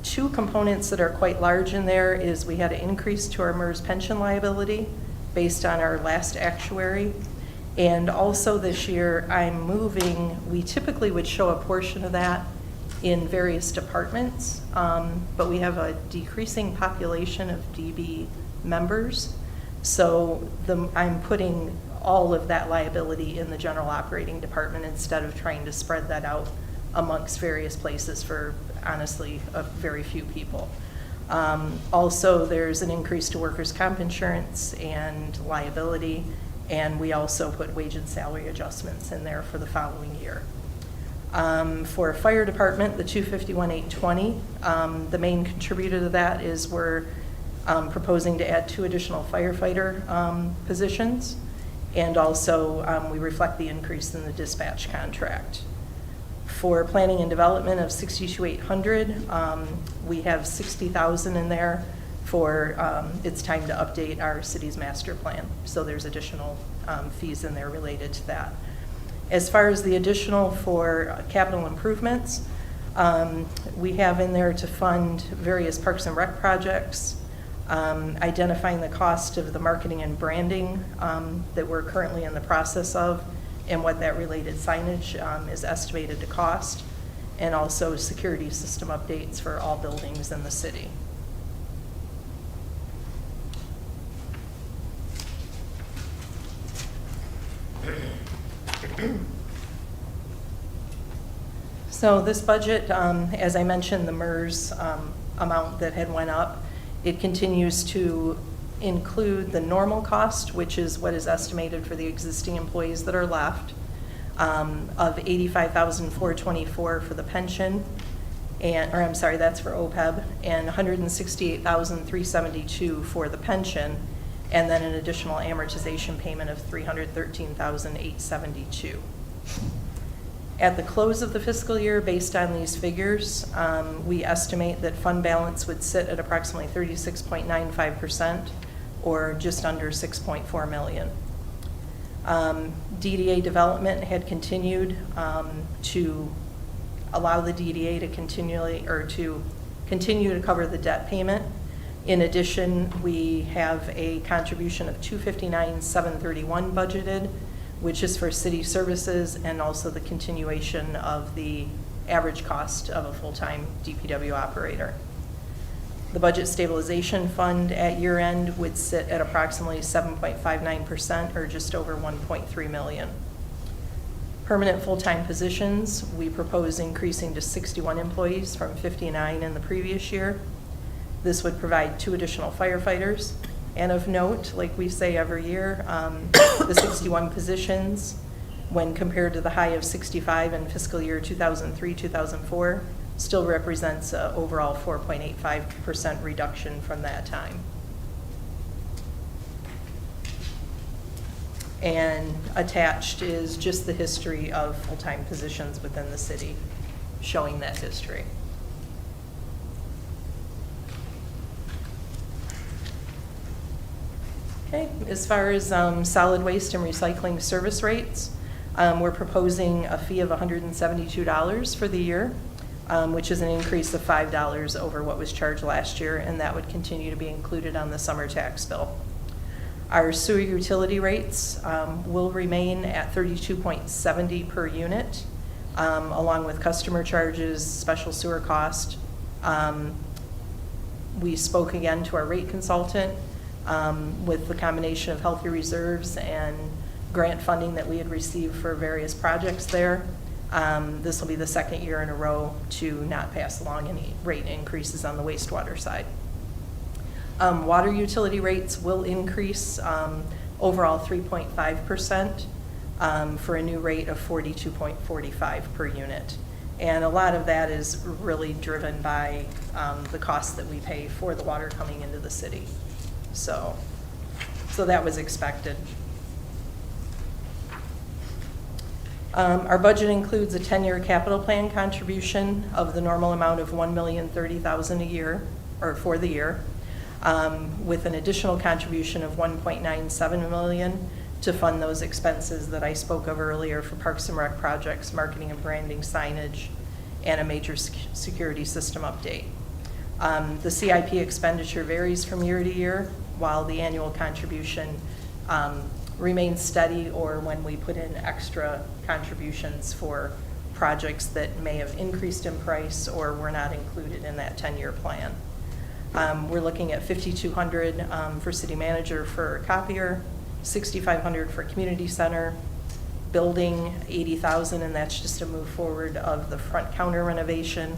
Speaker 13: Two components that are quite large in there is we had an increase to our MERS pension liability based on our last actuary. And also this year, we typically would show a portion of that in various departments, but we have a decreasing population of DB members. So I'm putting all of that liability in the general operating department instead of trying to spread that out amongst various places for, honestly, very few people. Also, there's an increase to workers' comp insurance and liability, and we also put wage and salary adjustments in there for the following year. For fire department, the 251,820, the main contributor to that is we're proposing to add 2 additional firefighter positions, and also we reflect the increase in the dispatch contract. For planning and development of 62,800, we have 60,000 in there for it's time to update our city's master plan. So there's additional fees in there related to that. As far as the additional for capital improvements, we have in there to fund various parks and rec projects, identifying the cost of the marketing and branding that we're currently in the process of, and what that related signage is estimated to cost, and also security system updates for all buildings in the city. So this budget, as I mentioned, the MERS amount that had went up, it continues to include the normal cost, which is what is estimated for the existing employees that are left, of $85,424 for the pension, or I'm sorry, that's for OPEB, and $168,372 for the pension, and then an additional amortization payment of $313,872. At the close of the fiscal year, based on these figures, we estimate that fund balance would sit at approximately 36.95%, or just under $6.4 million. DDA development had continued to allow the DDA to continue to cover the debt payment. In addition, we have a contribution of $259,731 budgeted, which is for city services and also the continuation of the average cost of a full-time DPW operator. The budget stabilization fund at year end would sit at approximately 7.59%, or just over $1.3 million. Permanent full-time positions, we propose increasing to 61 employees from 59 in the previous year. This would provide 2 additional firefighters. And of note, like we say every year, the 61 positions, when compared to the high of 65 in fiscal year 2003-2004, still represents an overall 4.85% reduction from that time. And attached is just the history of full-time positions within the city, showing that history. Okay, as far as solid waste and recycling service rates, we're proposing a fee of $172 for the year, which is an increase of $5 over what was charged last year, and that would continue to be included on the summer tax bill. Our sewer utility rates will remain at $32.70 per unit, along with customer charges, special sewer cost. We spoke again to our rate consultant with the combination of healthy reserves and grant funding that we had received for various projects there. This will be the second year in a row to not pass along any rate increases on the wastewater side. Water utility rates will increase overall 3.5% for a new rate of $42.45 per unit. And a lot of that is really driven by the costs that we pay for the water coming into the city. So that was expected. Our budget includes a 10-year capital plan contribution of the normal amount of $1,030,000 a year, or for the year, with an additional contribution of $1.97 million to fund those expenses that I spoke of earlier for Parks and Rec projects, marketing and branding, signage, and a major security system update. The CIP expenditure varies from year to year, while the annual contribution remains steady, or when we put in extra contributions for projects that may have increased in price or were not included in that 10-year plan. We're looking at $5,200 for city manager for a copier, $6,500 for community center, building $80,000, and that's just a move forward of the front counter renovation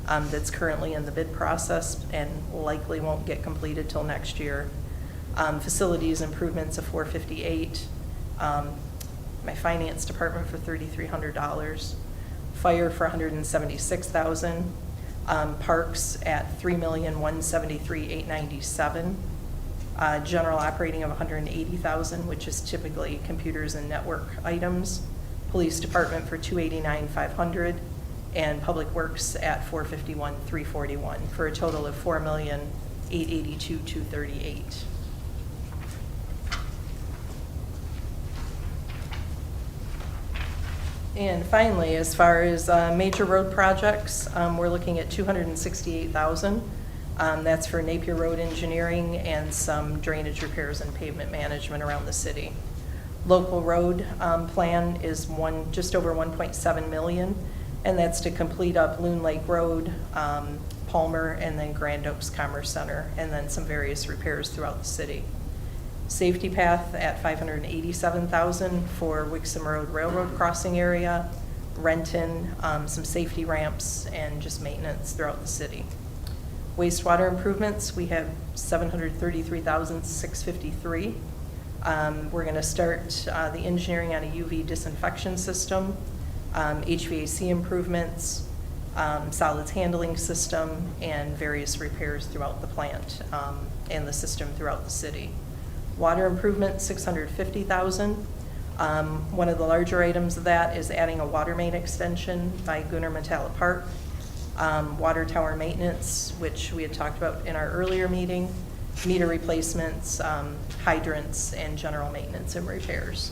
Speaker 13: that's currently in the bid process and likely won't get completed till next year. Facilities improvements of $458. My finance department for $3,300. fire for $176,000, parks at $3,173,897, general operating of $180,000, which is typically computers and network items, police department for $289,500, and public works at $451,341, for a total of $4,882,238. And finally, as far as major road projects, we're looking at $268,000. That's for Napier Road engineering and some drainage repairs and pavement management around the city. Local road plan is just over $1.7 million, and that's to complete up Loon Lake Road, Palmer, and then Grand Oaks Commerce Center, and then some various repairs throughout the city. Safety path at $587,000 for Wixom Road Railroad crossing area, Renton, some safety ramps, and just maintenance throughout the city. Wastewater improvements, we have $733,653. We're going to start the engineering on a UV disinfection system, HVAC improvements, solids handling system, and various repairs throughout the plant and the system throughout the city. Water improvement, $650,000. One of the larger items of that is adding a water main extension by Gunnar Metallic Park. Water tower maintenance, which we had talked about in our earlier meeting, meter replacements, hydrants, and general maintenance and repairs.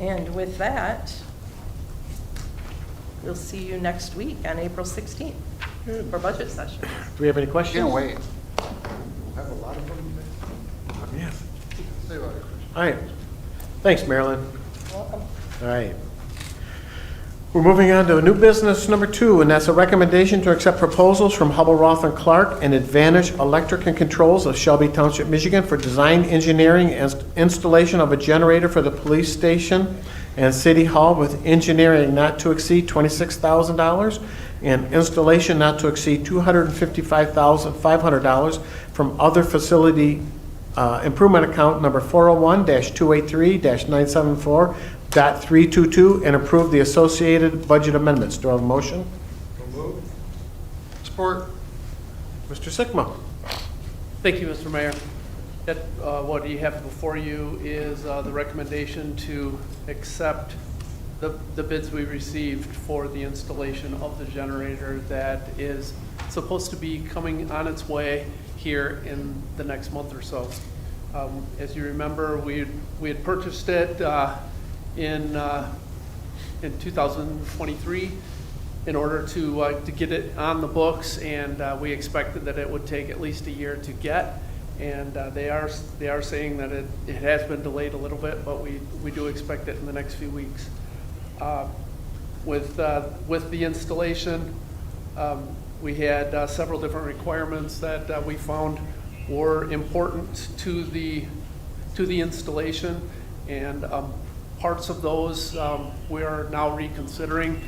Speaker 13: And with that, we'll see you next week on April 16th for budget session.
Speaker 2: Do we have any questions?
Speaker 10: Can't wait.
Speaker 5: Have a lot of them.
Speaker 2: Yes.
Speaker 10: Say about it, Chris.
Speaker 2: All right. Thanks, Marilyn.
Speaker 13: Welcome.
Speaker 2: All right. We're moving on to new business number 2, and that's a recommendation to accept proposals from Hubble, Roth & Clark and Advantage Electric and Controls of Shelby Township, Michigan for design, engineering, and installation of a generator for the police station and city hall with engineering not to exceed $26,000 and installation not to exceed $255,500 from other facility improvement account number 401-283-974.322 and approve the associated budget amendments. Do I have a motion?
Speaker 10: Support.
Speaker 2: Mr. Sickma.
Speaker 15: Thank you, Mr. Mayor. That, what you have before you is the recommendation to accept the bids we received for the installation of the generator that is supposed to be coming on its way here in the next month or so. As you remember, we had purchased it in 2023 in order to get it on the books, and we expected that it would take at least a year to get. And they are saying that it has been delayed a little bit, but we do expect it in the next few weeks. With the installation, we had several different requirements that we found were important to the installation, and parts of those we are now reconsidering.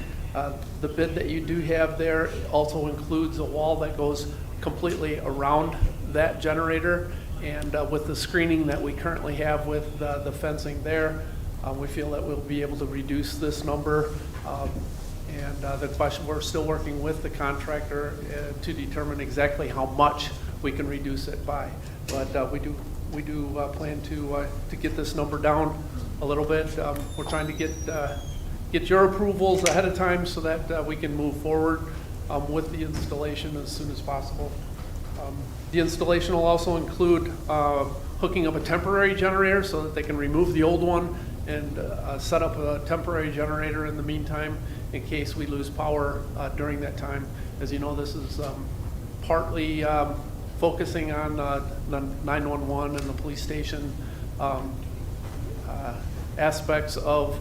Speaker 15: The bid that you do have there also includes a wall that goes completely around that generator, and with the screening that we currently have with the fencing there, we feel that we'll be able to reduce this number. And the question, we're still working with the contractor to determine exactly how much we can reduce it by. But we do plan to get this number down a little bit. We're trying to get your approvals ahead of time so that we can move forward with the installation as soon as possible. The installation will also include hooking up a temporary generator so that they can remove the old one and set up a temporary generator in the meantime in case we lose power during that time. As you know, this is partly focusing on the 911 and the police station aspects of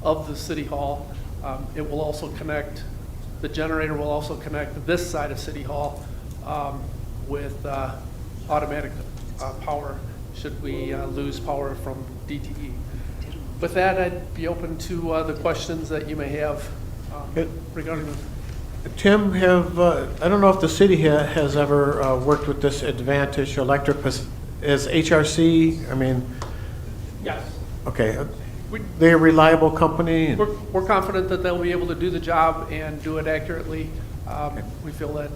Speaker 15: the city hall. It will also connect, the generator will also connect this side of City Hall with automatic power should we lose power from DTE. With that, I'd be open to the questions that you may have regarding them.
Speaker 2: Tim, I don't know if the city has ever worked with this Advantage Electric as HRC, I mean.
Speaker 9: Yes.
Speaker 2: Okay. they're a reliable company? and-
Speaker 15: We're confident that they'll be able to do the job and do it accurately. We feel that,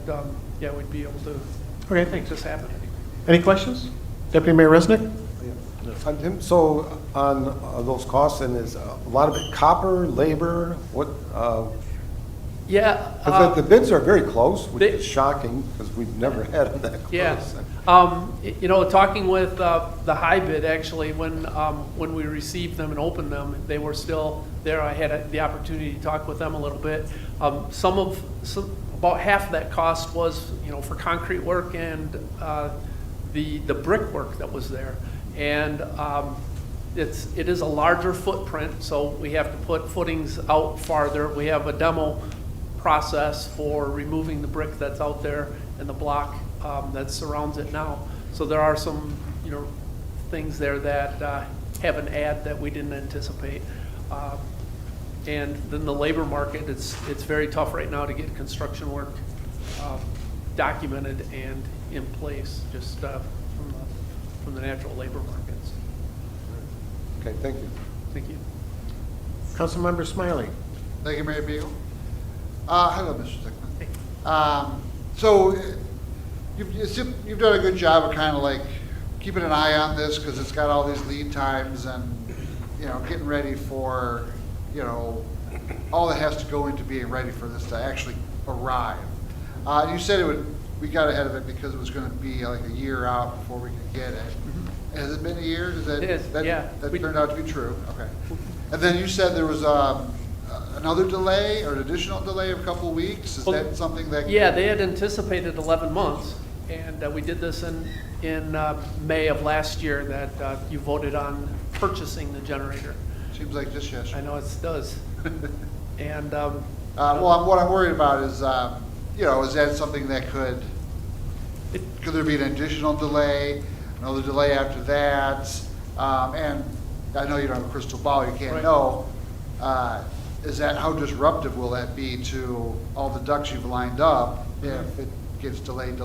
Speaker 15: yeah, we'd be able to
Speaker 2: Okay,
Speaker 15: make
Speaker 2: thanks.
Speaker 15: this happen.
Speaker 2: Any questions? Deputy Mayor Resnick?
Speaker 8: Tim, so on those costs, and is a lot of it copper, labor, what,
Speaker 15: Yeah.
Speaker 8: because the bids are very close, which
Speaker 15: they-
Speaker 8: is shocking, because we've never had them that close.
Speaker 15: Yeah. You know, talking with the high bid, actually, when we received them and opened them, they were still there. I had the opportunity to talk with them a little bit. About half of that cost was, you know, for concrete work and the brickwork that was there. And it is a larger footprint, so we have to put footings out farther. We have a demo process for removing the brick that's out there and the block that surrounds it now. So there are some, you know, things there that have an add that we didn't anticipate. And then the labor market, it's very tough right now to get construction work documented and in place, just from the natural labor markets.
Speaker 8: Okay, thank you.
Speaker 15: Thank you.
Speaker 2: Councilmember Smiley?
Speaker 10: Thank you, Mayor Beagle. Hello, Mr. Stickman. So you've done a good job of kind of like keeping an eye on this because it's got all these lead times and, you know, getting ready for, you know, all that has to go into being ready for this to actually arrive. You said we got ahead of it because it was going to be like a year out before we could get it. Has it been a year?
Speaker 15: It is, yeah.
Speaker 10: That turned out to be true, okay. And then you said there was another delay or an additional delay of a couple of weeks? Is that something that?
Speaker 15: Yeah, they had anticipated 11 months, and we did this in May of last year that you voted on purchasing the generator.
Speaker 10: Seems like just yesterday.
Speaker 15: I know it does. And
Speaker 10: well, what I'm worried about is, you know, is that something that could there be an additional delay, another delay after that? And I know you don't have a crystal ball, you can't know. Is that, how disruptive will that be to all the ducks you've lined up if it gets delayed?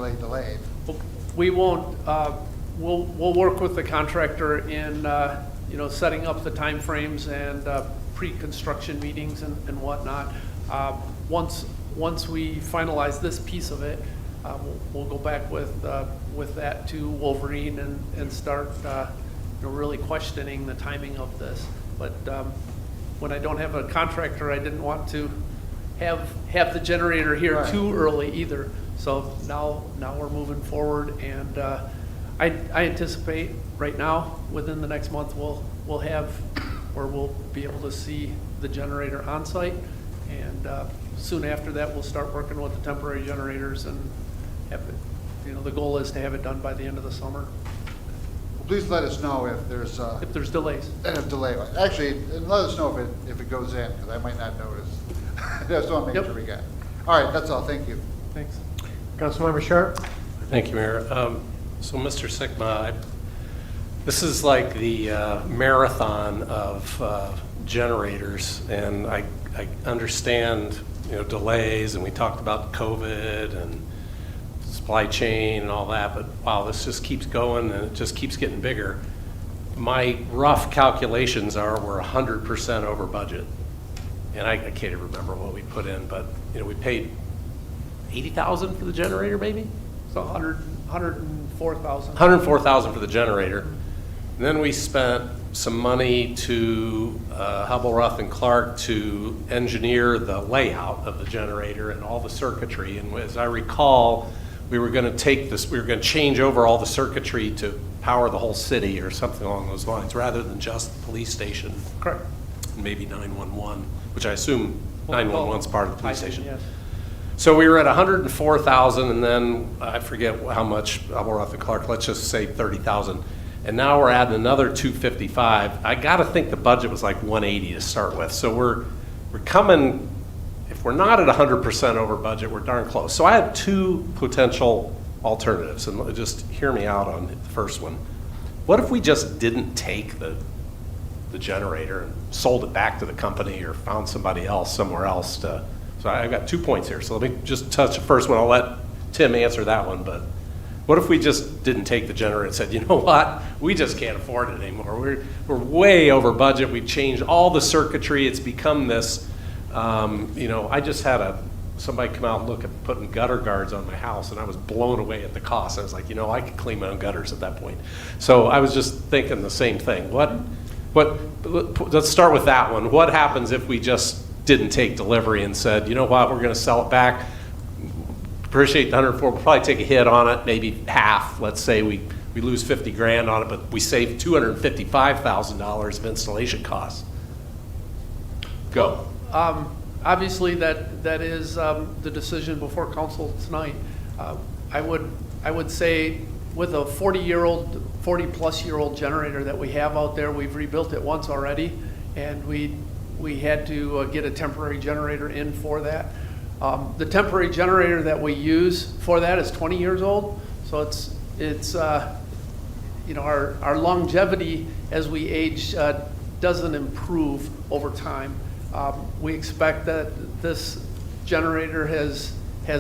Speaker 15: we won't, we'll work with the contractor in, you know, setting up the timeframes and pre-construction meetings and whatnot. Once we finalize this piece of it, we'll go back with that to Wolverine and start, you know, really questioning the timing of this. But when I don't have a contractor, I didn't want to have the generator here too early either. So now we're moving forward, and I anticipate right now within the next month we'll have, or we'll be able to see the generator on site, and soon after that we'll start working with the temporary generators and have it. You know, the goal is to have it done by the end of the summer.
Speaker 10: Please let us know if there's
Speaker 15: delays.
Speaker 10: Actually, and let us know if it goes in, because I might not notice. I just want to make sure we got it. All right, that's all. Thank you.
Speaker 15: Thanks.
Speaker 2: Councilmember Sharp?
Speaker 14: Thank you, Mayor. So, Mr. Sigma, this is like the marathon of generators, and I understand, you know, delays, and we talked about COVID and supply chain and all that, but wow, this just keeps going and it just keeps getting bigger. My rough calculations are we're 100% over budget. And I can't even remember what we put in, but you know, we paid $80,000 for the generator, maybe?
Speaker 15: So 104,000.
Speaker 14: 104,000 for the generator. And then we spent some money to Hubble, Ruth and Clark to engineer the layout of the generator and all the circuitry. And as I recall, we were going to take this, we were going to change over all the circuitry to power the whole city or something along those lines, rather than just the police station.
Speaker 15: Correct.
Speaker 14: Maybe 911, which I assume 911 is part of the police station.
Speaker 15: Yes.
Speaker 14: So we were at 104,000, and then I forget how much Hubble, Ruth and Clark, let's just say 30,000. And now we're adding another 255. I got to think the budget was like 180 to start with. So we're coming, if we're not at 100% over budget, we're darn close. So I have two potential alternatives, and just hear me out on the first one. What if we just didn't take the generator and sold it back to the company or found somebody else somewhere else to? So I've got 2 points here. So let me just touch the first one. I'll let Tim answer that one. But What if we just didn't take the generator and said, you know what, we just can't afford it anymore. We're way over budget. We changed all the circuitry. It's become this, I just had somebody come out and look at putting gutter guards on my house, and I was blown away at the cost. I was like, I could clean my own gutters at that point. So I was just thinking the same thing. Let's start with that one. What happens if we just didn't take delivery and said, you know what, we're going to sell it back. Appreciate the 104, we'll probably take a hit on it, maybe half. Let's say we lose 50 grand on it, but we save $255,000 of installation costs. Go.
Speaker 15: Obviously, that is the decision before council tonight. I would say with a 40-plus-year-old generator that we have out there, we've rebuilt it once already, and we had to get a temporary generator in for that. The temporary generator that we use for that is 20 years old, so it's our longevity as we age doesn't improve over time. We expect that this generator has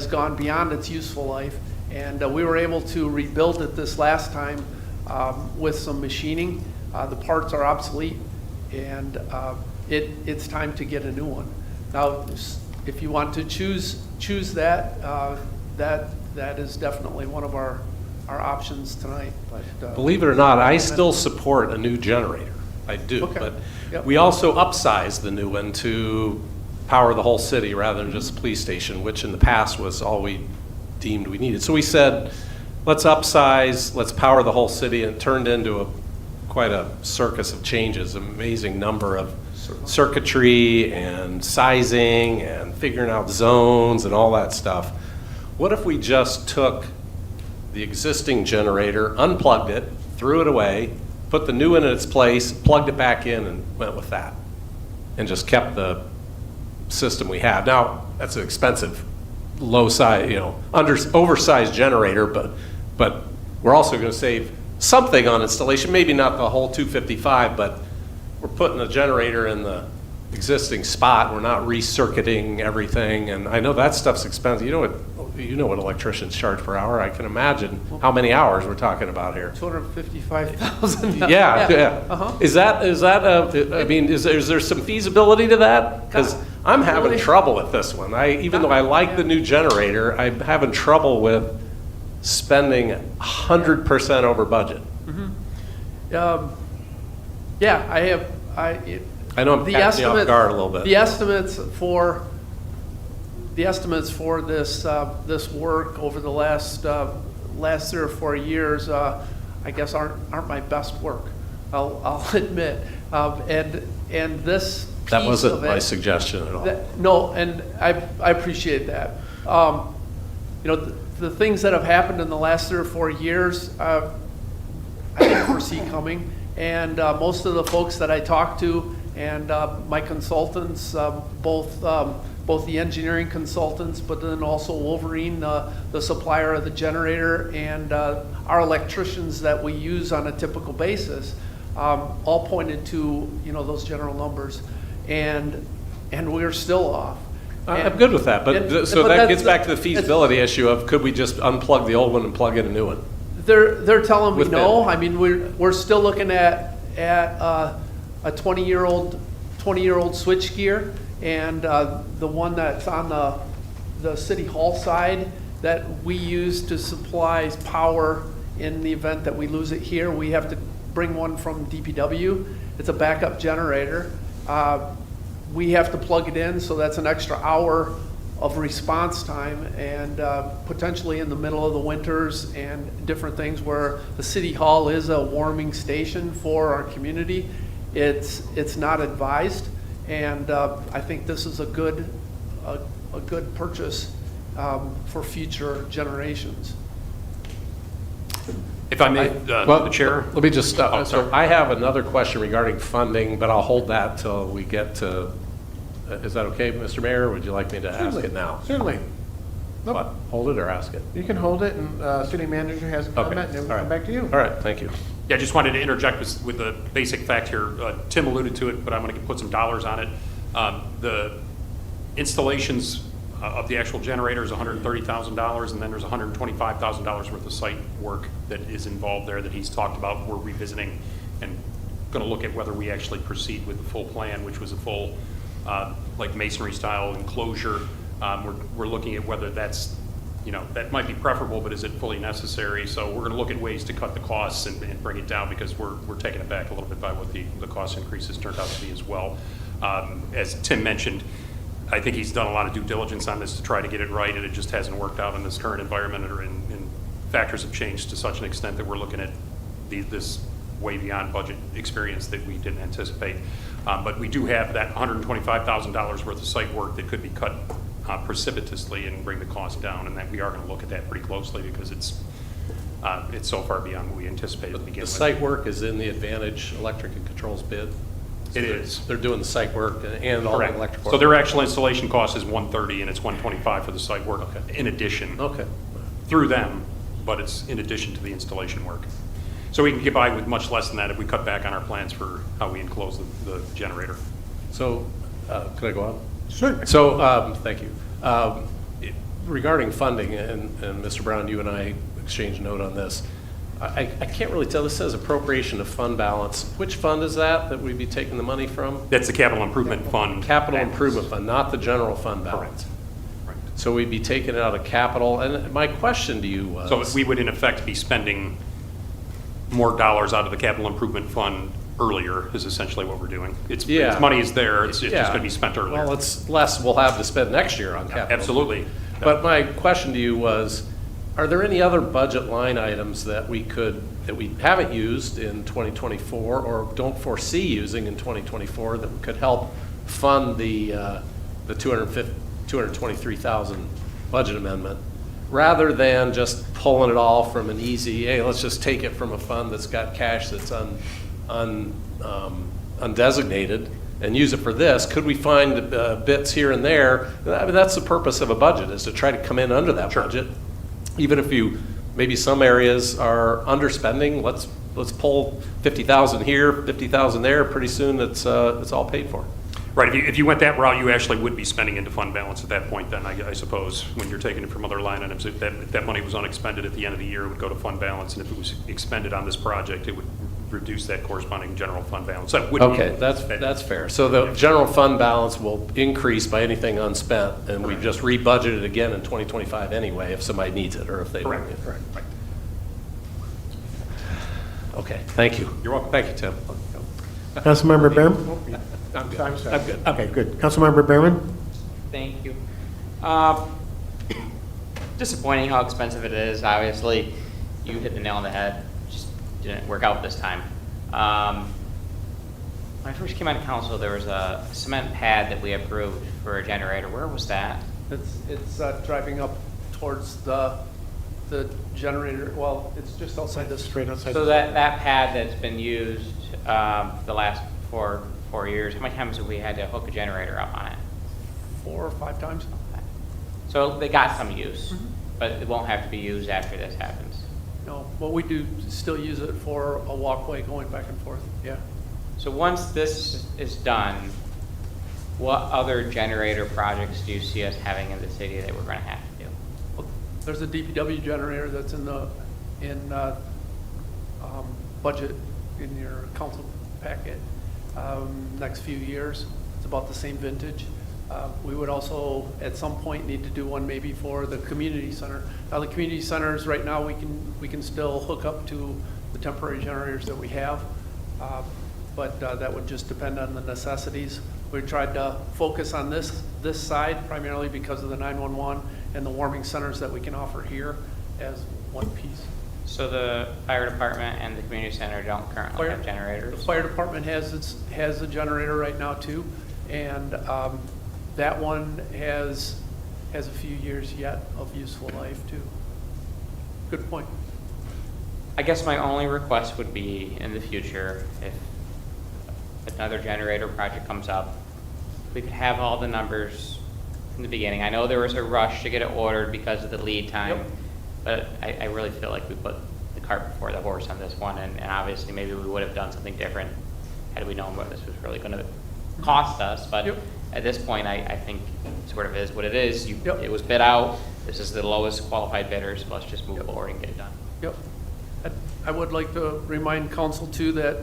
Speaker 15: gone beyond its useful life, and we were able to rebuild it this last time with some machining. The parts are obsolete, and it's time to get a new one. Now, if you want to choose that, that is definitely one of our options tonight. But,
Speaker 14: believe it or not, I still support a new generator. I do,
Speaker 15: Okay.
Speaker 14: but
Speaker 15: Yep.
Speaker 14: we also upsized the new one to power the whole city rather than just the police station, which in the past was all we deemed we needed. So we said, let's upsize, let's power the whole city, and it turned into quite a circus of changes, amazing number of circuitry and sizing and figuring out zones and all that stuff. What if we just took the existing generator, unplugged it, threw it away, put the new one in its place, plugged it back in, and went with that, and just kept the system we have? Now, that's an expensive, low size, oversized generator, but we're also going to save something on installation, maybe not the whole 255, but we're putting a generator in the existing spot. We're not recircuiting everything, and I know that stuff's expensive. You know what electricians charge per hour. I can imagine how many hours we're talking about here.
Speaker 15: $255,000.
Speaker 14: Yeah.
Speaker 15: Uh-huh.
Speaker 14: Is there some feasibility to that? Because I'm having
Speaker 15: Really?
Speaker 14: trouble with this one. Even though I like the new generator, I'm having trouble with spending 100% over budget.
Speaker 15: Yeah,
Speaker 14: I know I'm catching you off guard a little bit.
Speaker 15: The estimates for this work over the last 3 or 4 years, I guess aren't my best work. I'll admit. And this piece
Speaker 14: That wasn't
Speaker 15: of it,
Speaker 14: my suggestion at all.
Speaker 15: no, and I appreciate that. The things that have happened in the last 3 or 4 years, I didn't foresee coming. And most of the folks that I talked to and my consultants, both the engineering consultants, but then also Wolverine, the supplier of the generator, and our electricians that we use on a typical basis, all pointed to those general numbers, and we're still off.
Speaker 14: I'm good with that, but that gets back to the feasibility issue of could we just unplug the old one and plug in a new one?
Speaker 15: They're telling me
Speaker 14: With
Speaker 15: no.
Speaker 14: that.
Speaker 15: I mean, we're still looking at a 20-year-old switchgear, and the one that's on the city hall side that we use to supply power in the event that we lose it here. We have to bring one from DPW. It's a backup generator. We have to plug it in, so that's an extra hour of response time, and potentially in the middle of the winters and different things where the city hall is a warming station for our community. It's not advised, and I think this is a good purchase for future generations.
Speaker 9: If I may, the chair.
Speaker 14: Let me just stop.
Speaker 9: Oh, sorry.
Speaker 14: I have another question regarding funding, but I'll hold that till we get to, is that okay, Mr. Mayor? Or would you like me to ask it now?
Speaker 2: Certainly. Nope.
Speaker 14: What, hold it or ask it?
Speaker 2: You can hold it, and city manager has a comment, and then we'll come back to you.
Speaker 14: All right, thank you.
Speaker 9: Yeah, I just wanted to interject with the basic fact here. Tim alluded to it, but I'm going to put some dollars on it. The installations
Speaker 16: of the actual generator is $130,000, and then there's $125,000 worth of site work that is involved there that he's talked about. We're revisiting and going to look at whether we actually proceed with the full plan, which was a full, like masonry style enclosure. We're looking at whether that's, that might be preferable, but is it fully necessary? So we're going to look at ways to cut the costs and bring it down, because we're taken aback a little bit by what the cost increases turned out to be as well. As Tim mentioned, I think he's done a lot of due diligence on this to try to get it right, and it just hasn't worked out in this current environment, and factors have changed to such an extent that we're looking at this way beyond budget experience that we didn't anticipate. But we do have that $125,000 worth of site work that could be cut precipitously and bring the cost down, and that we are going to look at that pretty closely, because it's so far beyond what we anticipated to begin with.
Speaker 14: The site work is in the Advantage Electric and Controls bid?
Speaker 16: It is.
Speaker 14: They're doing the site work and all the
Speaker 16: Correct.
Speaker 14: electrical.
Speaker 16: So their actual installation cost is $130, and it's $125 for the site work in addition.
Speaker 14: Okay.
Speaker 16: Through them, but it's in addition to the installation work. So we can get by with much less than that if we cut back on our plans for how we enclose the generator.
Speaker 14: So, could I go on?
Speaker 2: Sure.
Speaker 14: So, thank you. Regarding funding, and Mr. Brown, you and I exchanged a note on this. I can't really tell. This says appropriation of fund balance. Which fund is that we'd be taking the money from?
Speaker 16: That's the capital improvement fund.
Speaker 14: Capital improvement fund, not the general fund balance.
Speaker 16: Correct.
Speaker 14: So we'd be taking it out of capital. And my question to you was...
Speaker 16: So we would in effect be spending more dollars out of the capital improvement fund earlier, is essentially what we're doing. It's money is there, it's just going to be spent earlier.
Speaker 14: Well, it's less we'll have to spend next year on capital.
Speaker 16: Absolutely.
Speaker 14: But my question to you was, are there any other budget line items that we haven't used in 2024 or don't foresee using in 2024 that could help fund the $223,000 budget amendment, rather than just pulling it all from an easy, hey, let's just take it from a fund that's got cash that's undesignated and use it for this? Could we find bits here and there? I mean, that's the purpose of a budget, is to try to come in under that budget. Even if maybe some areas are underspending, let's pull 50,000 here, 50,000 there. Pretty soon it's all paid for.
Speaker 16: Right, if you went that route, you actually would be spending into fund balance at that point then, I suppose, when you're taking it from other line items. If that money was unexpended at the end of the year, it would go to fund balance, and if it was expended on this project, it would reduce that corresponding general fund balance. That would
Speaker 14: Okay, that's fair. So the general fund balance will increase by anything unspent, and we just rebudget it again in 2025 anyway if somebody needs it, or if they don't need it.
Speaker 16: Correct. Right.
Speaker 14: Okay, thank you.
Speaker 16: You're welcome.
Speaker 14: Thank you, Tim.
Speaker 2: Councilmember Behrman?
Speaker 14: I'm good.
Speaker 2: I'm good. Okay, good. Councilmember Behrman?
Speaker 11: Thank you. Disappointing how expensive it is. Obviously, you hit the nail on the head. Just didn't work out this time. When I first came on council, there was a cement pad that we approved for a generator. Where was that?
Speaker 15: It's driving up towards the generator. Well, it's just outside this.
Speaker 2: Straight outside.
Speaker 11: So that pad that's been used the last four years, how many times have we had to hook a generator up on it?
Speaker 15: 4 or 5 times.
Speaker 11: So they got some use, but it won't have to be used after this happens.
Speaker 15: No, but we do still use it for a walkway going back and forth. Yeah.
Speaker 11: So once this is done, what other generator projects do you see us having in the city that we're going to have to do?
Speaker 15: Well, there's a DPW generator that's in budget in your council packet. Next few years, it's about the same vintage. We would also, at some point, need to do one maybe for the community center. Now, the community centers right now, we can still hook up to the temporary generators that we have, but that would just depend on the necessities. We tried to focus on this side primarily because of the 911 and the warming centers that we can offer here as one piece.
Speaker 11: So the fire department and the community center don't currently have generators?
Speaker 15: The fire department has a generator right now too, and that one has a few years yet of useful life too. Good point.
Speaker 11: I guess my only request would be in the future, if another generator project comes up, we could have all the numbers from the beginning. I know there was a rush to get it ordered because of the lead time.
Speaker 15: Yep.
Speaker 11: But I really feel like we put the cart before the horse on this one, and obviously maybe we would have done something different had we known what this was really going to cost us, but
Speaker 15: Yep.
Speaker 11: at this point, I think it sort of is what it is.
Speaker 15: Yep.
Speaker 11: It was bid out, this is the lowest qualified bidder, so let's just move forward and get it done.
Speaker 15: Yep. I would like to remind council too that,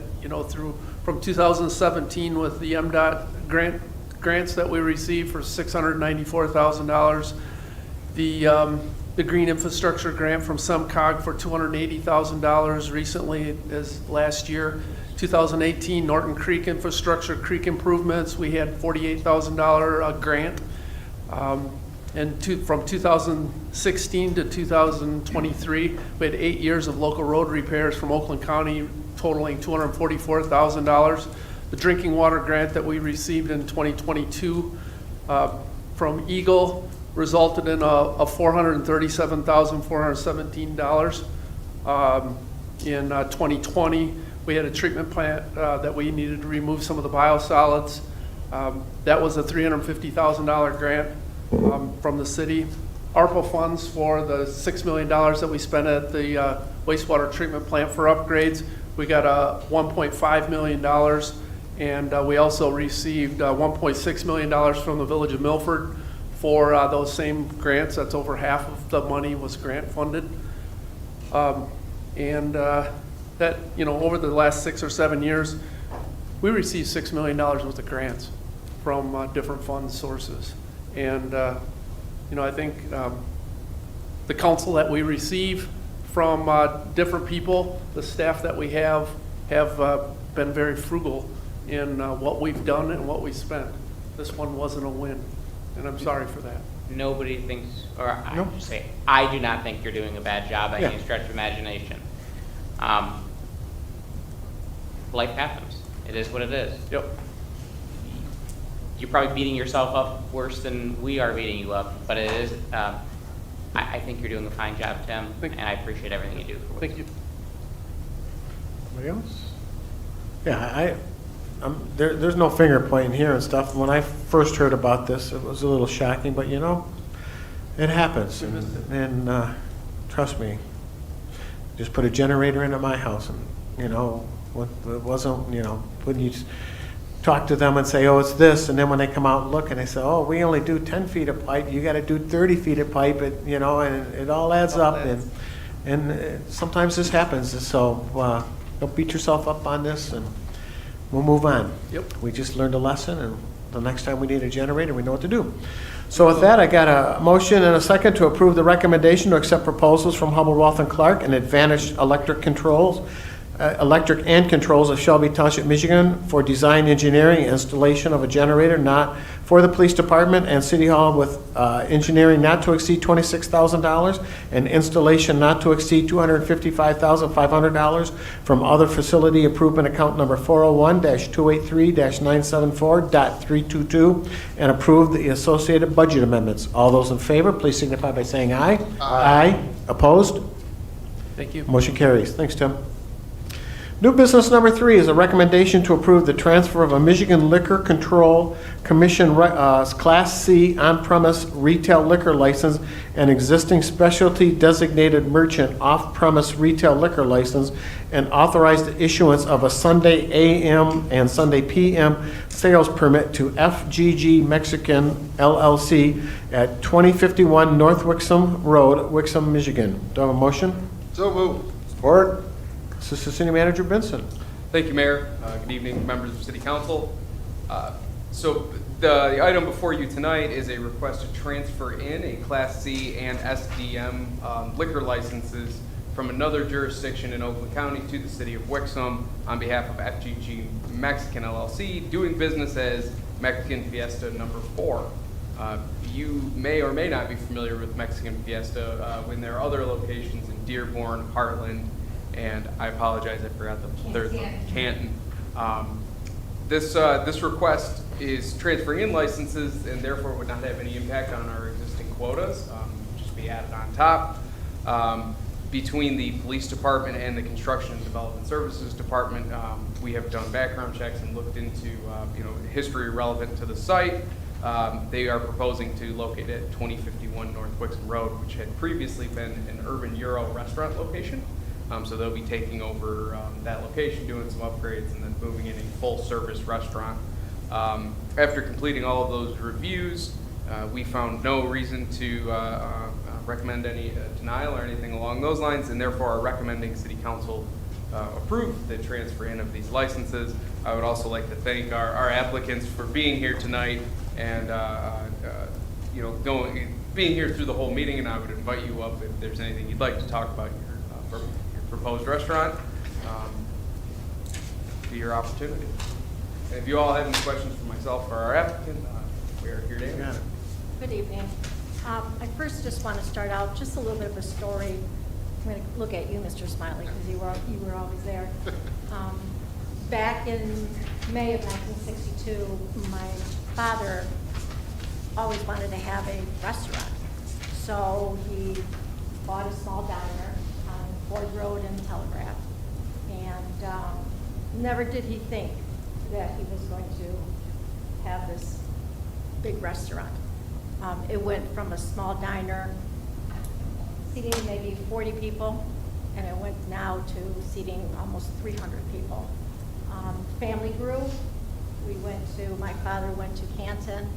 Speaker 15: from 2017 with the MDOT grants that we received for $694,000, the green infrastructure grant from SEMCOG for $280,000 recently as last year. 2018 Norton Creek infrastructure, creek improvements, we had $48,000 grant. From 2016 to 2023, we had 8 years of local road repairs from Oakland County totaling $244,000. The drinking water grant that we received in 2022 from Eagle resulted in a $437,417. In 2020, we had a treatment plant that we needed to remove some of the biosolids. That was a $350,000 grant from the city. ARPA funds for the $6 million that we spent at the wastewater treatment plant for upgrades. We got $1.5 million, and we also received $1.6 million from the Village of Milford for those same grants. That's over half of the money was grant funded. That, over the last 6 or 7 years, we received $6 million worth of grants from different fund sources. And, I think the counsel that we receive from different people, the staff that we have been very frugal in what we've done and what we spent. This one wasn't a win, and I'm sorry for that.
Speaker 11: Nobody thinks, or I should say, I do not think you're doing a bad job by any stretch of imagination. Life happens. It is what it is.
Speaker 15: Yep.
Speaker 11: You're probably beating yourself up worse than we are beating you up, but it is, I think you're doing a fine job, Tim, and I appreciate everything you do for us.
Speaker 15: Thank you.
Speaker 2: Anybody else? Yeah, there's no finger pointing here and stuff. When I first heard about this, it was a little shocking, but it happens. And trust me, just put a generator into my house, and it wasn't, when you talk to them and say, oh, it's this, and then when they come out and look and they say, oh, we only do 10 feet of pipe, you got to do 30 feet of pipe, and it all adds up, and sometimes this happens, so don't beat yourself up on this, and we'll move on.
Speaker 15: Yep.
Speaker 2: We just learned a lesson, and the next time we need a generator, we know what to do. So with that, I got a motion and a second to approve the recommendation to accept proposals from Hubbell, Roth & Clark and Advantage Electric and Controls of Shelby Township, Michigan for design, engineering, installation of a generator not for the police department and city hall with engineering not to exceed $26,000 and installation not to exceed $255,500 from other facility improvement account number 401-283-974.322 and approve the associated budget amendments. All those in favor, please signify by saying aye. Aye. Opposed?
Speaker 15: Thank you.
Speaker 2: Motion carries. Thanks, Tim. New business number 3 is a recommendation to approve the transfer of a Michigan Liquor Control Commission Class C on-premise retail liquor license and existing specialty designated merchant off-premise retail liquor license and authorize the issuance of a Sunday AM and Sunday PM sales permit to FGG Mexican LLC at 2051 North Wixom Road, Wixom, Michigan. Do I have a motion?
Speaker 10: So moved.
Speaker 2: Support. Assistant City Manager Benson.
Speaker 17: Thank you, Mayor. Good evening, members of City Council. So the item before you tonight is a request to transfer in a Class C and SDM liquor licenses from another jurisdiction in Oakland County to the City of Wixom on behalf of FGG Mexican LLC, doing business as Mexican Fiesta number 4. You may or may not be familiar with Mexican Fiesta when there are other locations in Dearborn, Heartland, and I apologize, I forgot the third one, Canton. This request is transferring in licenses and therefore would not have any impact on our existing quotas, just be added on top. Between the police department and the construction and development services department, we have done background checks and looked into history relevant to the site. They are proposing to locate at 2051 North Wixom Road, which had previously been an Urban Euro restaurant location. So they'll be taking over that location, doing some upgrades, and then moving in a full-service restaurant. After completing all of those reviews, we found no reason to recommend any denial or anything along those lines, and therefore are recommending City Council approve the transfer in of these licenses. I would also like to thank our applicants for being here tonight and being here through the whole meeting, and I would invite you up if there's anything you'd like to talk about your proposed restaurant. Be your opportunity. And if you all have any questions for myself or our applicant, we are here to answer.
Speaker 18: Good evening. I first just want to start out just a little bit of a story. I'm going to look at you, Mr. Smiley, because you were always there. Back in May of 1962, my father always wanted to have a restaurant. So he bought a small diner on Ford Road and Telegraph. And never did he think that he was going to have this big restaurant. It went from a small diner seating maybe 40 people, and it went now to seating almost 300 people. Family grew. My father went to Canton,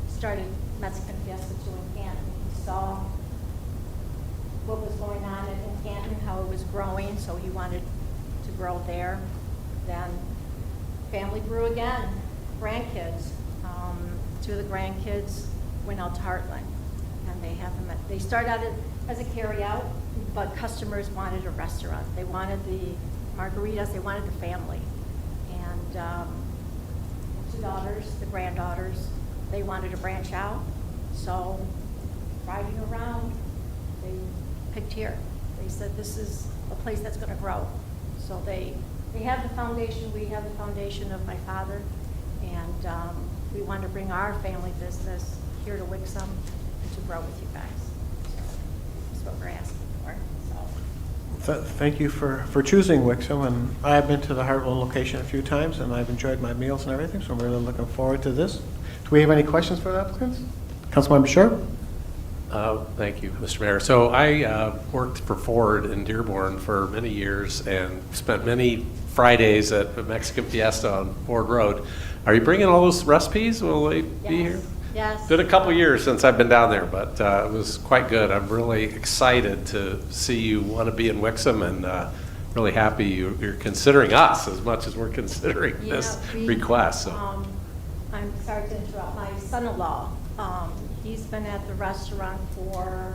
Speaker 18: started Mexican Fiesta 2 in Canton. He saw what was going on in Canton, how it was growing, so he wanted to grow there. Then family grew again, grandkids. Two of the grandkids went out to Heartland, and they started out as a carry-out, but customers wanted a restaurant. They wanted the margaritas, they wanted the family. And two daughters, the granddaughters, they wanted to branch out. So riding around, they picked here. They said, this is a place that's going to grow. So they have the foundation, we have the foundation of my father, and we want to bring our family business here to Wixom and to grow with you guys. So that's what we're asking for.
Speaker 2: Thank you for choosing Wixom, and I have been to the Hartwell location a few times, and I've enjoyed my meals and everything, so I'm really looking forward to this. Do we have any questions for the applicants? Councilmember Sharp?
Speaker 14: Thank you, Mr. Mayor. So I worked for Ford in Dearborn for many years and spent many Fridays at the Mexican Fiesta on Ford Road. Are you bringing all those recipes? Will they be here?
Speaker 18: Yes.
Speaker 14: Been a couple years since I've been down there, but it was quite good. I'm really excited to see you want to be in Wixom, and really happy you're considering us as much as we're considering this request. So.
Speaker 18: I'm sorry to interrupt. My son-in-law, he's been at the restaurant for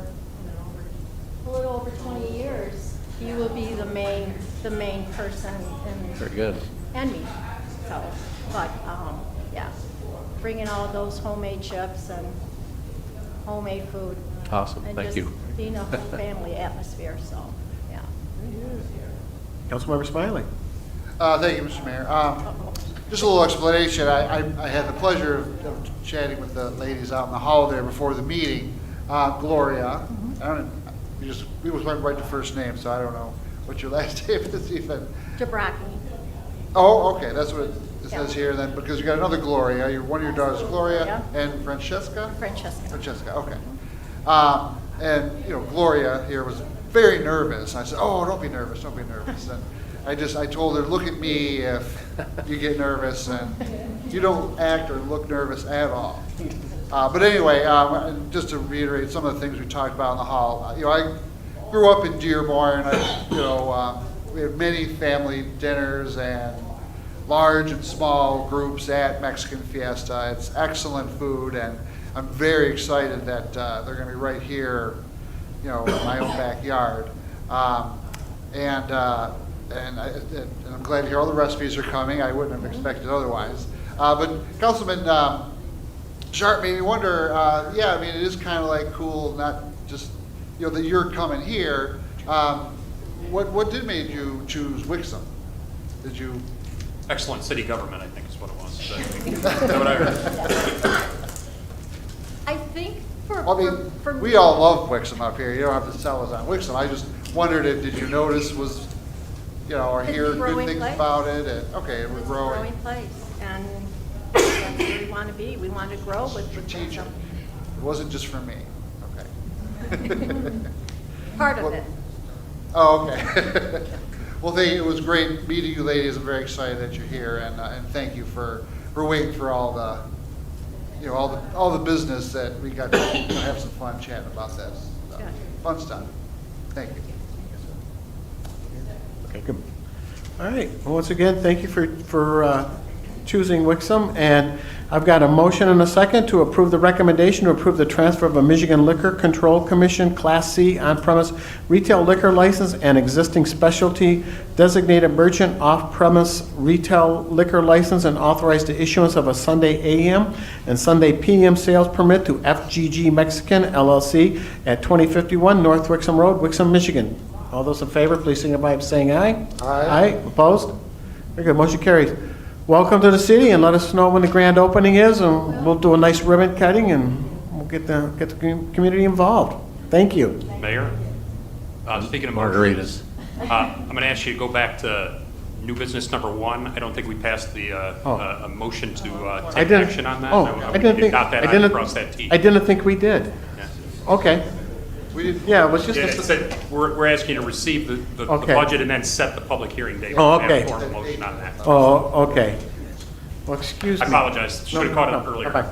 Speaker 18: a little over 20 years. He will be the main person.
Speaker 14: Very good.
Speaker 18: And me. So, but yeah, bringing all those homemade chips and homemade food.
Speaker 14: Awesome.
Speaker 18: And
Speaker 14: Thank
Speaker 18: just
Speaker 14: you.
Speaker 18: being a whole family atmosphere. So, yeah.
Speaker 2: Councilmember Smiley?
Speaker 10: Thank you, Mr. Mayor. Just a little explanation. I had the pleasure of chatting with the ladies out in the hall there before the meeting. Gloria, we went right to first name, so I don't know what your last name is even.
Speaker 18: Jabraki.
Speaker 10: Oh, okay, that's what it says here then, because you got another Gloria. One of your daughters, Gloria, and Francesca? Francesca, okay. And, Gloria here was very nervous. I said, oh, don't be nervous, don't be nervous. And I told her, look at me if you get nervous, and you don't act or look nervous at all. But anyway, just to reiterate some of the things we talked about in the hall, I grew up in Dearborn. We had many family dinners and large and small groups at Mexican Fiesta. It's excellent food, and I'm very excited that they're going to be right here, in my own backyard. And I'm glad to hear all the recipes are coming. I wouldn't have expected otherwise. But Councilman Sharp made me wonder, it is kind of like cool, not just, that you're coming here. What did make you choose Wixom? Did you?
Speaker 16: Excellent city government, I think is what it was. Is that what I heard?
Speaker 18: I think for
Speaker 10: we all love Wixom up here. You don't have to sell us on Wixom. I just wondered if, did you notice or hear good things about it? And, okay, we're growing.
Speaker 18: It's a growing place, and that's where we want to be. We want to grow with
Speaker 10: strategic. It wasn't just for me. Okay.
Speaker 18: Part of it.
Speaker 10: Oh, okay. Well, it was great meeting you ladies. I'm very excited that you're here, and thank you for we're waiting for all the, you know, all the business that we got to have some fun chatting about this. So, fun stuff. Thank you.
Speaker 2: Okay, good. All right, well, once again, thank you for choosing Wixom, and I've got a motion and a second to approve the recommendation to approve the transfer of a Michigan Liquor Control Commission Class C on-premise retail liquor license and existing specialty designated merchant off-premise retail liquor license and authorize the issuance of a Sunday AM and Sunday PM sales permit to FGG Mexican LLC at 2051 North Wixom Road, Wixom, Michigan. All those in favor, please signify by saying aye.
Speaker 5: Aye.
Speaker 2: Opposed? Very good, motion carries. Welcome to the city, and let us know when the grand opening is, and we'll do a nice ribbon cutting, and we'll get the community involved. Thank you.
Speaker 16: Mayor, speaking of margaritas, I'm going to ask you to go back to new business number 1. I don't think we passed the a motion to take action on that.
Speaker 2: I didn't think.
Speaker 16: Got that. I crossed that T.
Speaker 2: I didn't think we did.
Speaker 16: Yeah.
Speaker 2: Okay. Yeah, it was just.
Speaker 16: Yeah, it said we're asking you to receive the
Speaker 2: Okay.
Speaker 16: budget and then set the public hearing date.
Speaker 2: Oh,
Speaker 16: We
Speaker 2: okay.
Speaker 16: have a formal motion on that.
Speaker 2: Oh, okay. Well, excuse me.
Speaker 16: I apologize. Should have caught it earlier.
Speaker 2: Okay.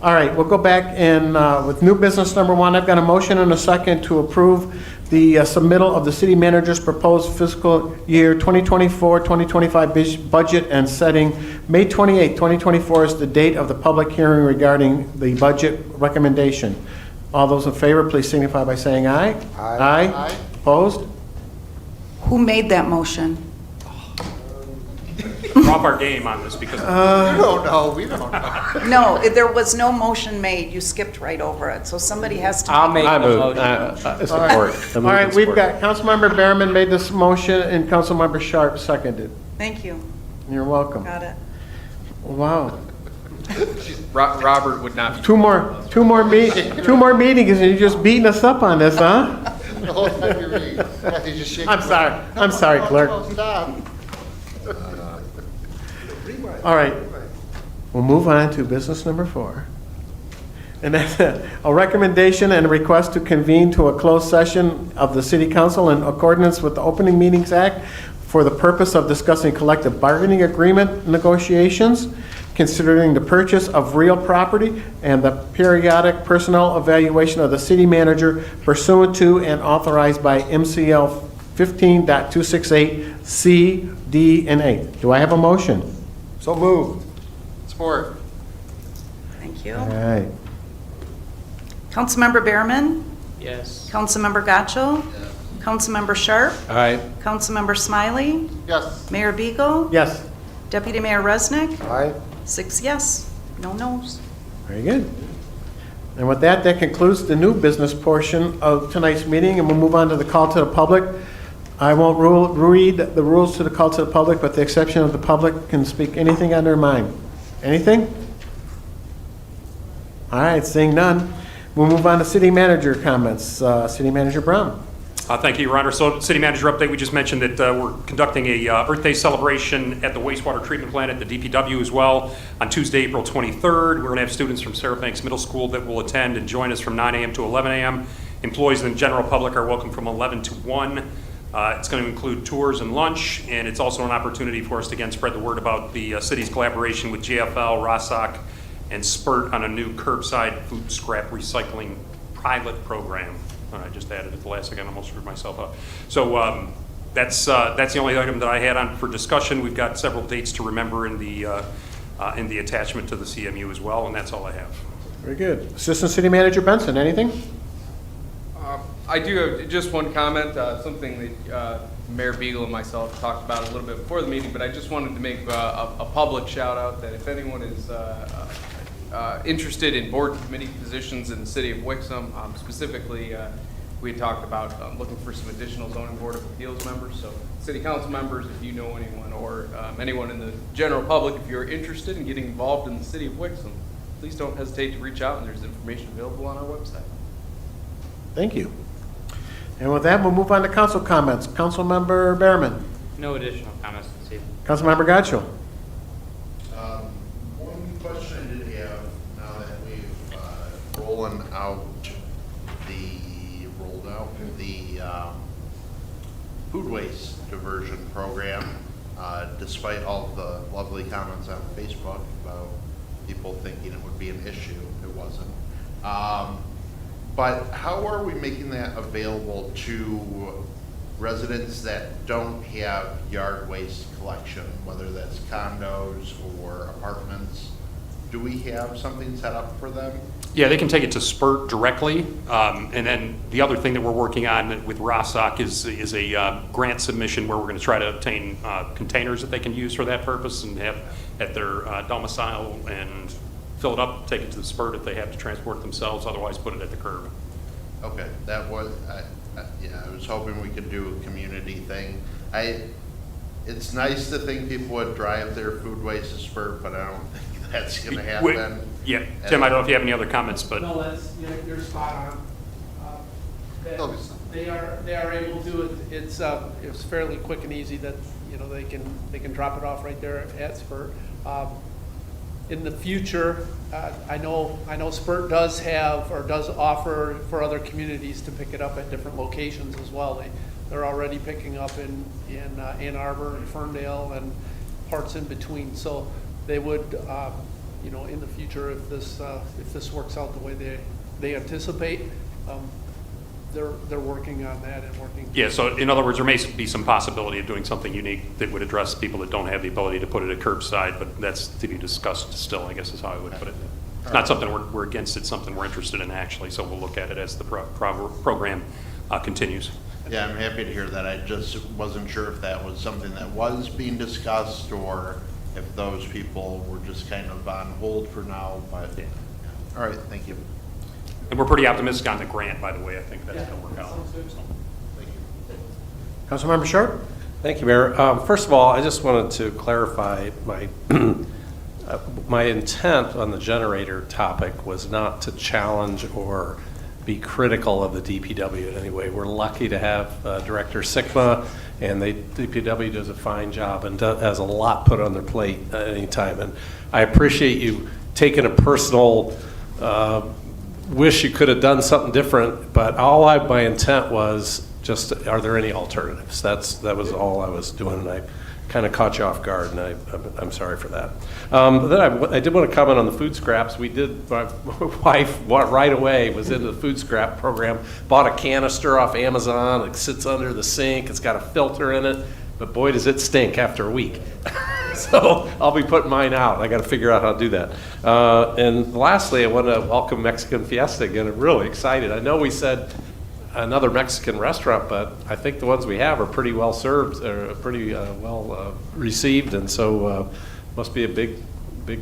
Speaker 2: All right, we'll go back and with new business number 1, I've got a motion and a second to approve the submittal of the city manager's proposed fiscal year 2024-2025 budget and setting May 28, 2024 as the date of the public hearing regarding the budget recommendation. All those in favor, please signify by saying aye.
Speaker 8: Aye.
Speaker 2: Aye. Opposed?
Speaker 3: Who made that motion?
Speaker 16: We're off our game on this because
Speaker 10: We don't know. We don't know.
Speaker 3: No, there was no motion made. You skipped right over it. So somebody has to.
Speaker 11: I'll make the
Speaker 2: All
Speaker 11: motion.
Speaker 2: right, all right, we've got, Councilmember Behrman made this motion and Councilmember Sharp seconded.
Speaker 3: Thank you.
Speaker 2: You're welcome.
Speaker 3: Got it.
Speaker 2: Wow.
Speaker 17: Robert would not be.
Speaker 2: Two more meetings and you're just beating us up on this, huh?
Speaker 10: The whole time you read. Kathy, just shake
Speaker 2: I'm
Speaker 10: your-
Speaker 2: sorry. I'm sorry, clerk.
Speaker 10: Oh, stop.
Speaker 2: All right, we'll move on to business number 4. And that's a recommendation and a request to convene to a closed session of the City Council in accordance with the Opening Meetings Act for the purpose of discussing collective bargaining agreement negotiations, considering the purchase of real property, and the periodic personnel evaluation of the city manager pursuant to and authorized by MCL 15.268 C, D, and A. Do I have a motion?
Speaker 8: So moved.
Speaker 17: Support.
Speaker 3: Thank you.
Speaker 2: All right.
Speaker 3: Councilmember Behrman?
Speaker 11: Yes.
Speaker 3: Councilmember Gotchel? Councilmember Sharp?
Speaker 8: Aye.
Speaker 3: Councilmember Smiley?
Speaker 10: Yes.
Speaker 3: Mayor Beagle?
Speaker 2: Yes.
Speaker 3: Deputy Mayor Resnick?
Speaker 8: Aye.
Speaker 3: 6 yes, no no's.
Speaker 2: Very good. And with that, that concludes the new business portion of tonight's meeting, and we'll move on to the call to the public. I won't read the rules to the call to the public, but the exception of the public can speak anything on their mind. Anything? All right, seeing none. We'll move on to city manager comments. City Manager Brown.
Speaker 16: Thank you, Your Honor. So, city manager update, we just mentioned that we're conducting a Earth Day celebration at the wastewater treatment plant at the DPW as well on Tuesday, April 23rd. We're going to have students from Sarah Banks Middle School that will attend and join us from 9 a.m. to 11 a.m. Employees and the general public are welcome from 11 to 1. It's going to include tours and lunch, and it's also an opportunity for us to again spread the word about the city's collaboration with JFL, ROSOC, and SPURT on a new curbside food scrap recycling pilot program. I just added it the last second, almost screwed myself up. So that's the only item that I had on for discussion. We've got several dates to remember in the attachment to the CMU as well, and that's all I have.
Speaker 2: Very good. Assistant City Manager Benson, anything?
Speaker 17: I do have just one comment, something that Mayor Beagle and myself talked about a little bit before the meeting, but I just wanted to make a public shout out that if anyone is interested in board and committee positions in the city of Wixom, specifically we had talked about looking for some additional zoning board of appeals members. So city council members, if you know anyone, or anyone in the general public, if you're interested in getting involved in the city of Wixom, please don't hesitate to reach out, and there's information available on our website.
Speaker 2: Thank you. And with that, we'll move on to council comments. Councilmember Behrman.
Speaker 11: No additional comments this evening.
Speaker 2: Councilmember Gotchel.
Speaker 12: One question I did have, now that we've rolled out the food waste diversion program, despite all the lovely comments on Facebook about people thinking it would be an issue. It wasn't. But how are we making that available to residents that don't have yard waste collection, whether that's condos or apartments? Do we have something set up for them?
Speaker 16: Yeah, they can take it to SPURT directly. And then the other thing that we're working on with ROSOC is a grant submission where we're going to try to obtain containers that they can use for that purpose and have at their domicile and fill it up, take it to the SPURT if they have to transport it themselves, otherwise put it at the curb.
Speaker 12: Okay, that was, yeah, I was hoping we could do a community thing. It's nice to think people would drive their food waste to SPURT, but I don't think that's gonna happen.
Speaker 16: Yeah, Tim, I don't know if you have any other comments, but.
Speaker 15: No, that's, you're spot on. They are able to do it. It's fairly quick and easy that, they can drop it off right there at SPURT. In the future, I know SPURT does have or does offer for other communities to pick it up at different locations as well. They're already picking up in Ann Arbor and Ferndale and parts in between. So they would, in the future, if this works out the way they anticipate, they're working on that and working.
Speaker 16: Yeah, so in other words, there may be some possibility of doing something unique that would address people that don't have the ability to put it at curbside, but that's to be discussed still, I guess is how I would put it. It's not something we're against, it's something we're interested in actually, so we'll look at it as the program continues.
Speaker 12: Yeah, I'm happy to hear that. I just wasn't sure if that was something that was being discussed or if those people were just kind of on hold for now, but, yeah. All right, thank you.
Speaker 16: And we're pretty optimistic on the grant, by the way. I think that's going to work out.
Speaker 12: Thank you.
Speaker 2: Councilmember Sharp?
Speaker 14: Thank you, Mayor. First of all, I just wanted to clarify my intent on the generator topic was not to challenge or be critical of the DPW in any way. We're lucky to have Director Sikma, and the DPW does a fine job and has a lot put on their plate at any time. And I appreciate you taking a personal wish you could have done something different, but my intent was just, are there any alternatives? That was all I was doing, and I kind of caught you off guard, and I'm sorry for that. Then I did want to comment on the food scraps. My wife right away was into the food scrap program, bought a canister off Amazon. It sits under the sink. It's got a filter in it, but boy, does it stink after a week. So I'll be putting mine out. I got to figure out how to do that. And lastly, I want to welcome Mexican Fiesta again. I'm really excited. I know we said another Mexican restaurant, but I think the ones we have are pretty well served, or pretty well received, and so must be a big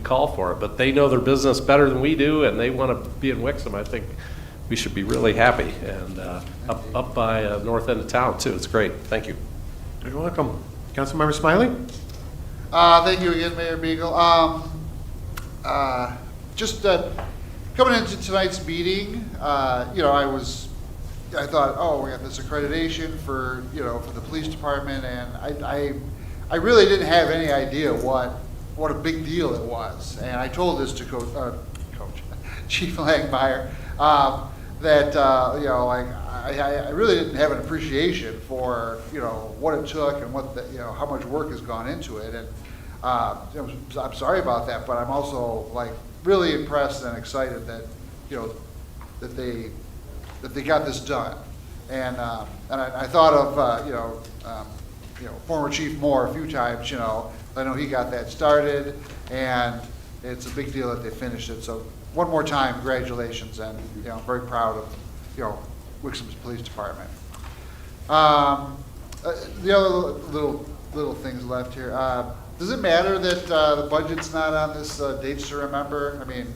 Speaker 14: call for it. But they know their business better than we do, and they want to be in Wixom. I think we should be really happy, and up by north end of town too. It's great. Thank you.
Speaker 2: You're welcome. Councilmember Smiley?
Speaker 10: Thank you again, Mayor Beagle. Just coming into tonight's meeting, I thought, oh, we got this accreditation for the police department, and I really didn't have any idea what a big deal it was. And I told this to Chief Langmeyer, that I really didn't have an appreciation for what it took and how much work has gone into it. And I'm sorry about that, but I'm also really impressed and excited that that they got this done. And I thought of former Chief Moore a few times. I know he got that started, and it's a big deal that they finished it. So one more time, congratulations, and I'm very proud of Wixom's Police Department. The other little things left here. Does it matter that the budget's not on this dates to remember? I mean,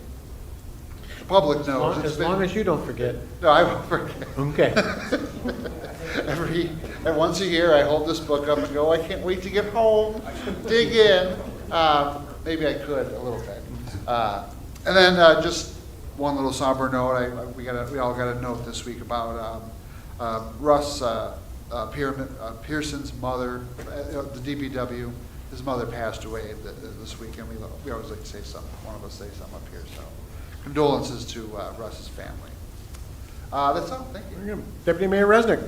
Speaker 10: the public knows.
Speaker 2: As long as you don't forget.
Speaker 10: No, I won't forget.
Speaker 2: Okay.
Speaker 10: Once a year, I hold this book up and go, I can't wait to get home, dig in. Maybe I could a little bit. And then just one little somber note. We all got a note this week about Russ Pearson's mother, the DPW. His mother passed away this week, and we always like to say something. One of us say something up here. So condolences to Russ's family. That's all. Thank you.
Speaker 2: Deputy Mayor Resnick.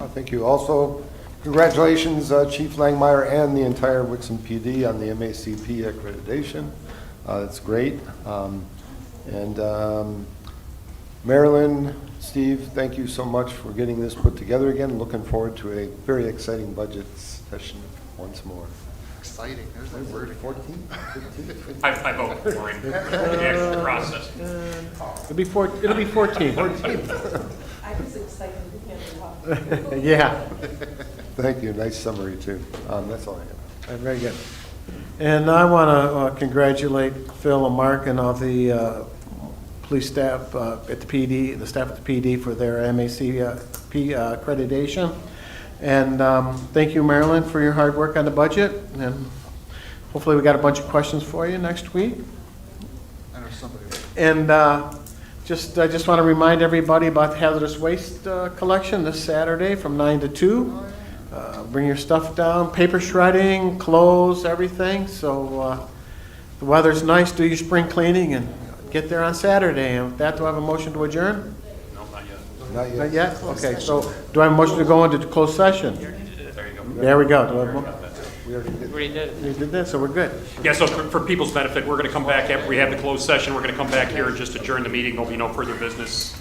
Speaker 8: Thank you. Also, Congratulations, Chief Langmeyer and the entire Wixom PD on the MACP accreditation. That's great. Marilyn, Steve, thank you so much for getting this put together again. Looking forward to a very exciting budget session once more.
Speaker 10: Exciting, there's that word again.
Speaker 8: 14? 15?
Speaker 16: I vote for him, the actual process.
Speaker 2: It'll be 14.
Speaker 13: I was excited to hear the
Speaker 2: Yeah.
Speaker 8: Thank you, nice summary too. That's all I have.
Speaker 2: Very good. And I want to congratulate Phil and Mark and all the police staff at the PD, the staff at the PD for their MACP accreditation. And thank you, Marilyn, for your hard work on the budget. And hopefully we got a bunch of questions for you next week.
Speaker 10: I know somebody.
Speaker 2: And I just want to remind everybody about the hazardous waste collection this Saturday from 9 to 2. Bring your stuff down, paper shredding, clothes, everything. So the weather's nice, do your spring cleaning and get there on Saturday. And with that, do I have a motion to adjourn?
Speaker 16: No, not yet.
Speaker 8: Not yet.
Speaker 2: Not yet? Okay, so do I have a motion to go into closed session?
Speaker 16: There you go.
Speaker 2: There we go. Do I have a
Speaker 8: We already did.
Speaker 11: We did.
Speaker 2: We did that, so we're good.
Speaker 16: Yeah, so for people's benefit, we're going to come back after we have the closed session. We're going to come back here and just adjourn the meeting. There'll be no further business